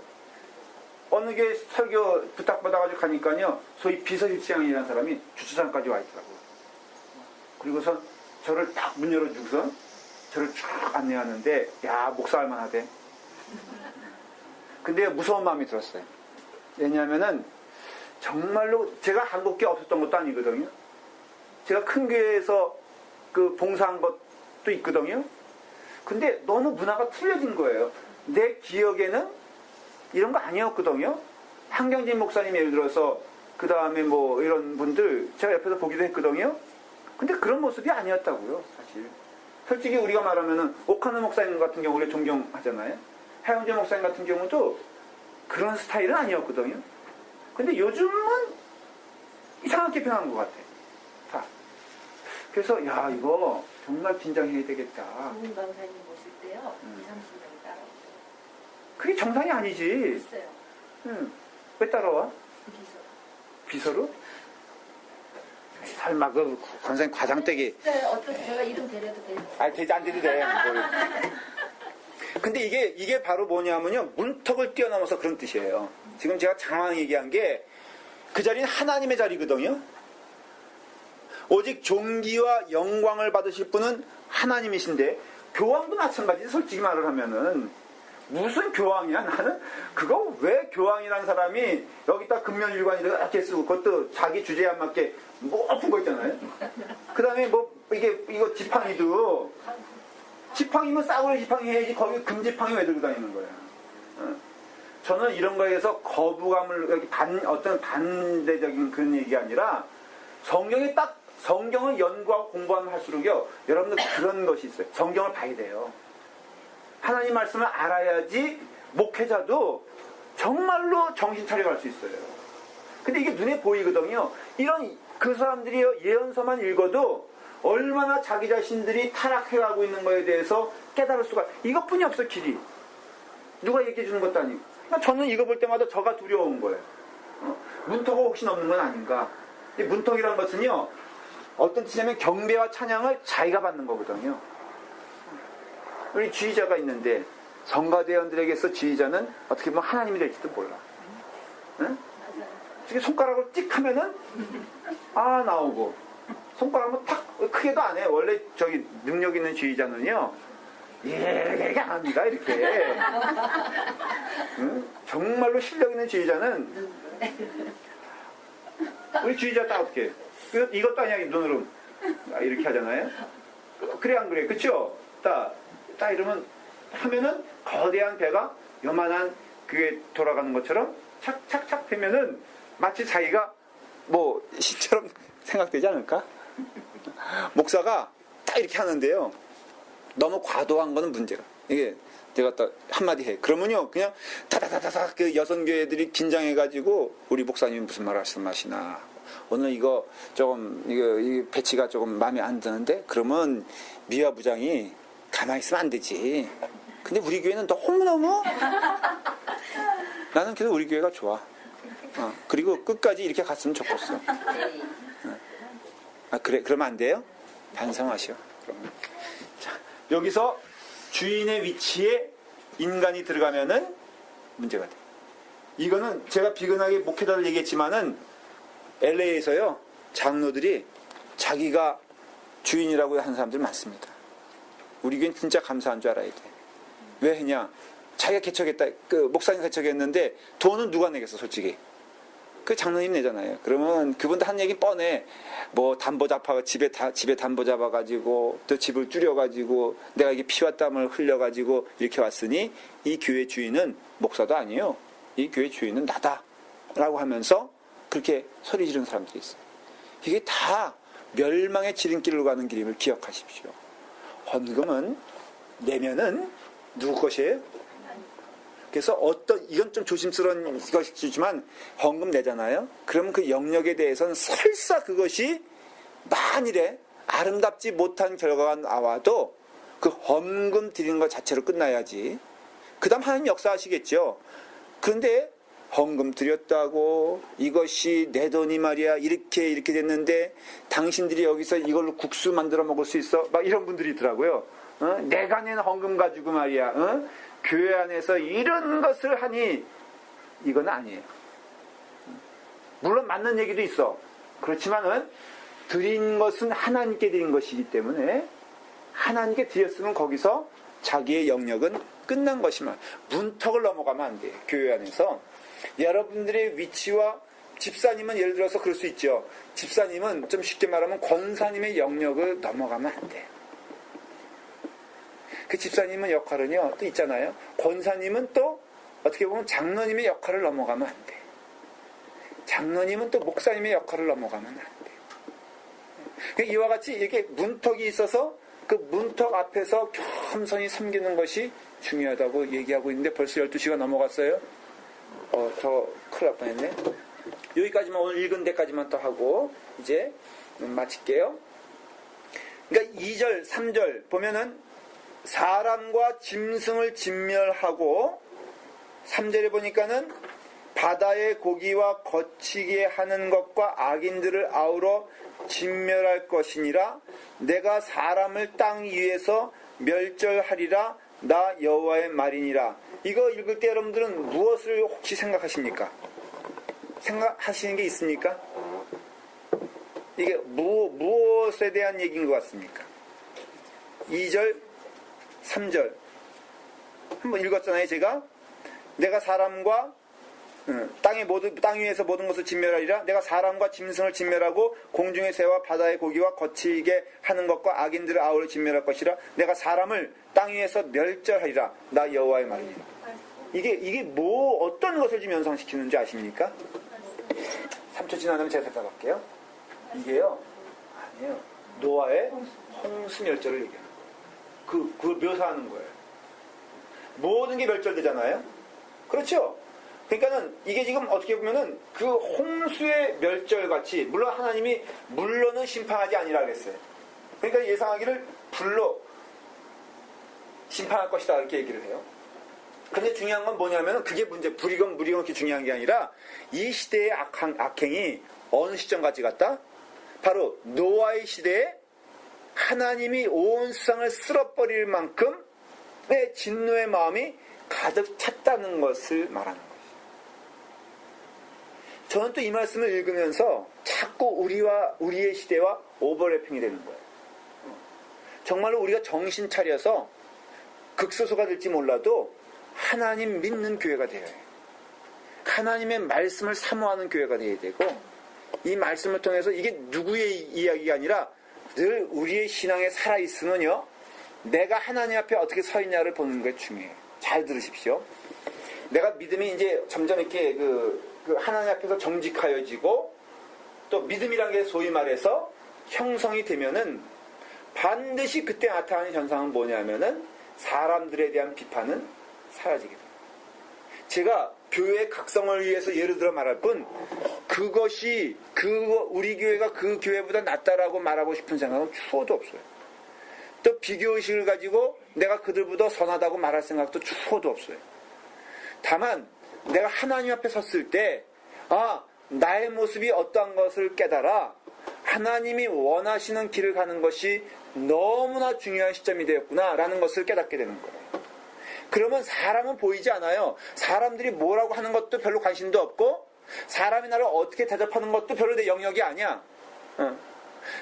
어느 게 설교 부탁받아가지고 가니까요. 소위 비서실장이라는 사람이 주차장까지 와 있더라고요. 그리고선 저를 딱 문 열어주고선 저를 쭉 안내하는데 야 목사 할만하대. 근데 무서운 마음이 들었어요. 왜냐하면은 정말로 제가 한국교회 없었던 것도 아니거든요. 제가 큰 교회에서 그 봉사한 것도 있거든요. 근데 너무 문화가 틀려진 거예요. 내 기억에는 이런 거 아니었거든요. 한경진 목사님 예를 들어서 그 다음에 뭐 이런 분들 제가 옆에서 보기도 했거든요. 근데 그런 모습이 아니었다고요, 사실. 솔직히 우리가 말하면은 오카노 목사님 같은 경우 우리 존경하잖아요. 하영재 목사님 같은 경우도 그런 스타일은 아니었거든요. 근데 요즘은 이상하게 변한 것 같아. 다. 그래서 야 이거 정말 긴장해야 되겠다. 국민 강사님 모실 때요. 2, 30명 따라오고. 그게 정상이 아니지. 있어요. 응. 왜 따라와? 비서. 비서로? 설마 그 권사님 과장되기. 있어요. 어떤 제가 이름 데려도 돼요. 아니 되지 안 돼도 돼. 근데 이게 바로 뭐냐면요. 문턱을 뛰어넘어서 그런 뜻이에요. 지금 제가 장황 얘기한 게 그 자리는 하나님의 자리거든요. 오직 존귀와 영광을 받으실 분은 하나님이신데 교황도 마찬가지지. 솔직히 말을 하면은 무슨 교황이야 나는. 그거 왜 교황이라는 사람이 여기다 근면일관 이렇게 쓰고 그것도 자기 주제에 안 맞게 높은 거 있잖아요. 그 다음에 뭐 이거 지팡이도 지팡이면 싸구려 지팡이 해야지 거기 금지팡이 왜 들고 다니는 거야. 저는 이런 거에 대해서 거부감을 여기 어떤 반대적인 그런 얘기가 아니라 성경을 연구하고 공부하면 할수록요 여러분들 그런 것이 있어요. 성경을 봐야 돼요. 하나님 말씀을 알아야지 목회자도 정말로 정신 차려갈 수 있어요. 근데 이게 눈에 보이거든요. 이런 그 사람들이 예언서만 읽어도 얼마나 자기 자신들이 타락해가고 있는 거에 대해서 깨달을 수가 이것뿐이 없어. 길이 누가 얘기해 주는 것도 아니고. 그러니까 저는 이거 볼 때마다 저가 두려운 거예요. 문턱을 혹시 넘는 건 아닌가. 이 문턱이라는 것은요 어떤 뜻이냐면 경배와 찬양을 자기가 받는 거거든요. 우리 지휘자가 있는데 성가대원들에게서 지휘자는 어떻게 보면 하나님이 될지도 몰라. 응? 이렇게 손가락으로 띡 하면은 아 나오고 손가락으로 탁 크게도 안 해. 원래 저기 능력 있는 지휘자는요 이렇게 안 합니다. 이렇게. 응? 정말로 실력 있는 지휘자는 우리 지휘자 딱 어떻게 이것도 아니야. 눈으로 이렇게 하잖아요. 그래 안 그래? 그쵸? 딱 이러면 하면은 거대한 배가 요만한 그게 돌아가는 것처럼 착착착 되면은 마치 자기가 뭐 시처럼 생각되지 않을까? 목사가 딱 이렇게 하는데요. 너무 과도한 거는 문제가. 이게 내가 딱 한마디 해. 그러면요 그냥 다다다다다 그 여성교회들이 긴장해가지고 우리 목사님이 무슨 말 말씀하시나. 오늘 이거 조금 이 배치가 조금 마음에 안 드는데 그러면 미화 부장이 가만히 있으면 안 되지. 근데 우리 교회는 너무너무 나는 그래도 우리 교회가 좋아. 그리고 끝까지 이렇게 갔으면 좋겠어. 그래 그러면 안 돼요? 반성하시오. 그러면. 자, 여기서 주인의 위치에 인간이 들어가면은 문제가 돼. 이거는 제가 비근하게 목회자들 얘기했지만은 LA에서요 장로들이 자기가 주인이라고 하는 사람들 많습니다. 우리 교회는 진짜 감사한 줄 알아야 돼. 왜 했냐? 자기가 개척했다. 그 목사님 개척했는데 돈은 누가 내겠어, 솔직히. 그 장로님 내잖아요. 그러면 그분도 한 얘기 뻔해. 뭐 담보 잡아 집에 담보 잡아가지고 또 집을 줄여가지고 내가 이게 피와 땀을 흘려가지고 이렇게 왔으니 이 교회 주인은 목사도 아니에요. 이 교회 주인은 나다라고 하면서 그렇게 소리 지르는 사람들이 있어요. 이게 다 멸망의 지름길로 가는 길임을 기억하십시오. 헌금은 내면은 누구 것이에요? 그래서 이건 좀 조심스러운 것이지만 헌금 내잖아요. 그러면 그 영역에 대해서는 설사 그것이 만일에 아름답지 못한 결과가 나와도 그 헌금 드리는 것 자체로 끝나야지. 그 다음 하나님 역사하시겠죠. 그런데 헌금 드렸다고 이것이 내 돈이 말이야 이렇게 됐는데 당신들이 여기서 이걸로 국수 만들어 먹을 수 있어? 막 이런 분들이 있더라고요. 내가 낸 헌금 가지고 말이야 교회 안에서 이런 것을 하니 이건 아니에요. 물론 맞는 얘기도 있어. 그렇지만은 드린 것은 하나님께 드린 것이기 때문에 하나님께 드렸으면 거기서 자기의 영역은 끝난 것이면 문턱을 넘어가면 안 돼요. 교회 안에서 여러분들의 위치와 집사님은 예를 들어서 그럴 수 있죠. 집사님은 좀 쉽게 말하면 권사님의 영역을 넘어가면 안 돼요. 그 집사님은 역할은요 또 있잖아요. 권사님은 또 어떻게 보면 장로님의 역할을 넘어가면 안 돼요. 장로님은 또 목사님의 역할을 넘어가면 안 돼요. 이와 같이 이렇게 문턱이 있어서 그 문턱 앞에서 겸손히 섬기는 것이 중요하다고 얘기하고 있는데 벌써 12시가 넘어갔어요. 더 큰일 날 뻔했네. 여기까지만 오늘 읽은 데까지만 또 하고 이제 마칠게요. 그러니까 2절, 3절 보면은 사람과 짐승을 진멸하고 3절에 보니까는 바다의 고기와 거치게 하는 것과 악인들을 아우러 진멸할 것이니라. 내가 사람을 땅 위에서 멸절하리라. 나 여호와의 말이니라. 이거 읽을 때 여러분들은 무엇을 혹시 생각하십니까? 생각하시는 게 있습니까? 이게 무엇에 대한 얘기인 것 같습니까? 2절, 3절 한번 읽었잖아요. 제가 내가 사람과 땅 위에서 모든 것을 진멸하리라. 내가 사람과 짐승을 진멸하고 공중의 새와 바다의 고기와 거치게 하는 것과 악인들을 아우러 진멸할 것이라. 내가 사람을 땅 위에서 멸절하리라. 나 여호와의 말이니라. 이게 어떤 것을 지금 연상시키는지 아십니까? 3초 지나면 제가 대답할게요. 이게요 아니에요. 노아의 홍수 멸절을 얘기해요. 그걸 묘사하는 거예요. 모든 게 멸절되잖아요. 그렇죠? 그러니까는 이게 지금 어떻게 보면은 그 홍수의 멸절같이, 물론 하나님이 물로는 심판하지 아니라 그랬어요. 그러니까 예상하기를 불로 심판할 것이다 이렇게 얘기를 해요. 근데 중요한 건 뭐냐면은 그게 문제, 불이건 물이건 그게 중요한 게 아니라 이 시대의 악행이 어느 시점까지 갔다? 바로 노아의 시대에 하나님이 온 세상을 쓸어버릴 만큼의 진노의 마음이 가득 찼다는 것을 말하는 거예요. 저는 또 이 말씀을 읽으면서 자꾸 우리의 시대와 오버래핑이 되는 거예요. 정말로 우리가 정신 차려서 극소수가 될지 몰라도 하나님 믿는 교회가 되어야 해요. 하나님의 말씀을 사모하는 교회가 되어야 되고, 이 말씀을 통해서 이게 누구의 이야기가 아니라 늘 우리의 신앙에 살아있으면요, 내가 하나님 앞에 어떻게 서 있냐를 보는 게 중요해요. 잘 들으십시오. 내가 믿음이 이제 점점 이렇게 그 하나님 앞에서 정직하여지고, 또 믿음이란 게 소위 말해서 형성이 되면은 반드시 그때 나타나는 현상은 뭐냐면은 사람들에 대한 비판은 사라지게 됩니다. 제가 교회 각성을 위해서 예를 들어 말할 뿐, 우리 교회가 그 교회보다 낫다라고 말하고 싶은 생각은 추호도 없어요. 또 비교의식을 가지고 내가 그들보다 선하다고 말할 생각도 추호도 없어요. 다만 내가 하나님 앞에 섰을 때 나의 모습이 어떠한 것을 깨달아 하나님이 원하시는 길을 가는 것이 너무나 중요한 시점이 되었구나 라는 것을 깨닫게 되는 거예요. 그러면 사람은 보이지 않아요. 사람들이 뭐라고 하는 것도 별로 관심도 없고, 사람이 나를 어떻게 대접하는 것도 별로 내 영역이 아니야.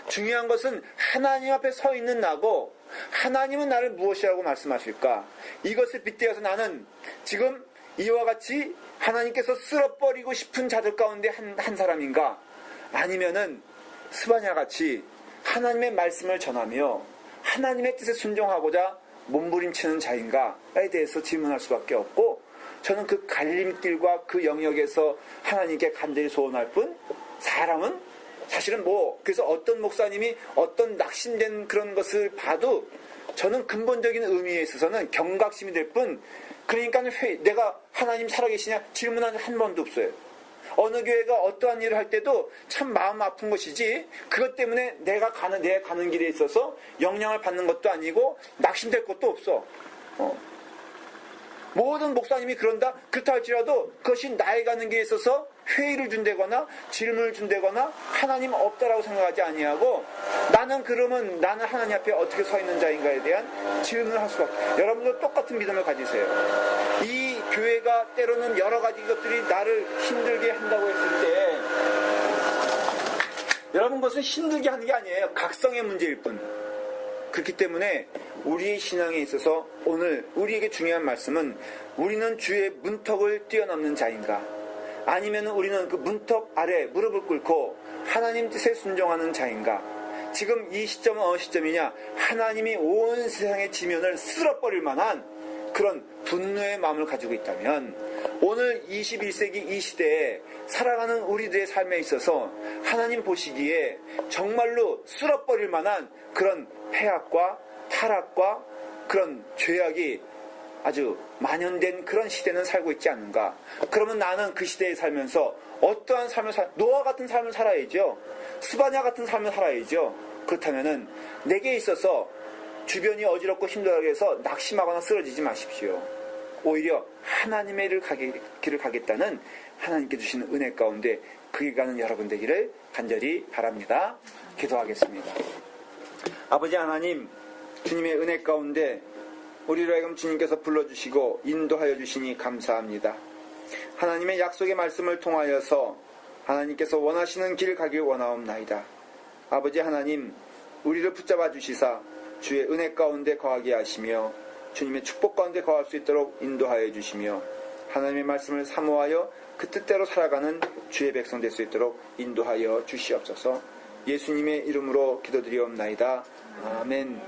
중요한 것은 하나님 앞에 서 있는 나고, 하나님은 나를 무엇이라고 말씀하실까? 이것을 빗대어서 나는 지금 이와 같이 하나님께서 쓸어버리고 싶은 자들 가운데 한 사람인가? 아니면은 스바냐 같이 하나님의 말씀을 전하며 하나님의 뜻에 순종하고자 몸부림치는 자인가에 대해서 질문할 수밖에 없고, 저는 그 갈림길과 그 영역에서 하나님께 간절히 소원할 뿐, 사람은 사실은 그래서 어떤 목사님이 어떤 낙심된 그런 것을 봐도 저는 근본적인 의미에 있어서는 경각심이 될 뿐, 그러니까 내가 하나님 살아계시냐 질문한 한 번도 없어요. 어느 교회가 어떠한 일을 할 때도 참 마음 아픈 것이지, 그것 때문에 내가 가는 길에 있어서 영향을 받는 것도 아니고 낙심될 것도 없어. 모든 목사님이 그렇다 할지라도 그것이 나의 가는 길에 있어서 회의를 준다거나 질문을 준다거나 하나님 없다라고 생각하지 아니하고, 나는 하나님 앞에 어떻게 서 있는 자인가에 대한 질문을 할 수밖에. 여러분도 똑같은 믿음을 가지세요. 이 교회가 때로는 여러 가지 것들이 나를 힘들게 한다고 했을 때, 여러분, 그것은 힘들게 하는 게 아니에요. 각성의 문제일 뿐. 그렇기 때문에 우리의 신앙에 있어서 오늘 우리에게 중요한 말씀은 우리는 주의 문턱을 뛰어넘는 자인가? 아니면 우리는 그 문턱 아래 무릎을 꿇고 하나님 뜻에 순종하는 자인가? 지금 이 시점은 어느 시점이냐? 하나님이 온 세상의 지면을 쓸어버릴 만한 그런 분노의 마음을 가지고 있다면 오늘 21세기 이 시대에 살아가는 우리들의 삶에 있어서 하나님 보시기에 정말로 쓸어버릴 만한 그런 폐악과 타락과 그런 죄악이 아주 만연된 그런 시대는 살고 있지 않는가? 그러면 나는 그 시대에 살면서 어떠한 삶을 노아 같은 삶을 살아야죠. 스바냐 같은 삶을 살아야죠. 그렇다면은 내게 있어서 주변이 어지럽고 힘들게 해서 낙심하거나 쓰러지지 마십시오. 오히려 하나님의 길을 가겠다는 하나님께 주시는 은혜 가운데 그 길 가는 여러분 되기를 간절히 바랍니다. 기도하겠습니다. 아버지 하나님, 주님의 은혜 가운데 우리로 하여금 주님께서 불러주시고 인도하여 주시니 감사합니다. 하나님의 약속의 말씀을 통하여서 하나님께서 원하시는 길 가길 원하옵나이다. 아버지 하나님, 우리를 붙잡아 주시사 주의 은혜 가운데 거하게 하시며 주님의 축복 가운데 거할 수 있도록 인도하여 주시며 하나님의 말씀을 사모하여 그 뜻대로 살아가는 주의 백성 될 수 있도록 인도하여 주시옵소서. 예수님의 이름으로 기도드리옵나이다. 아멘.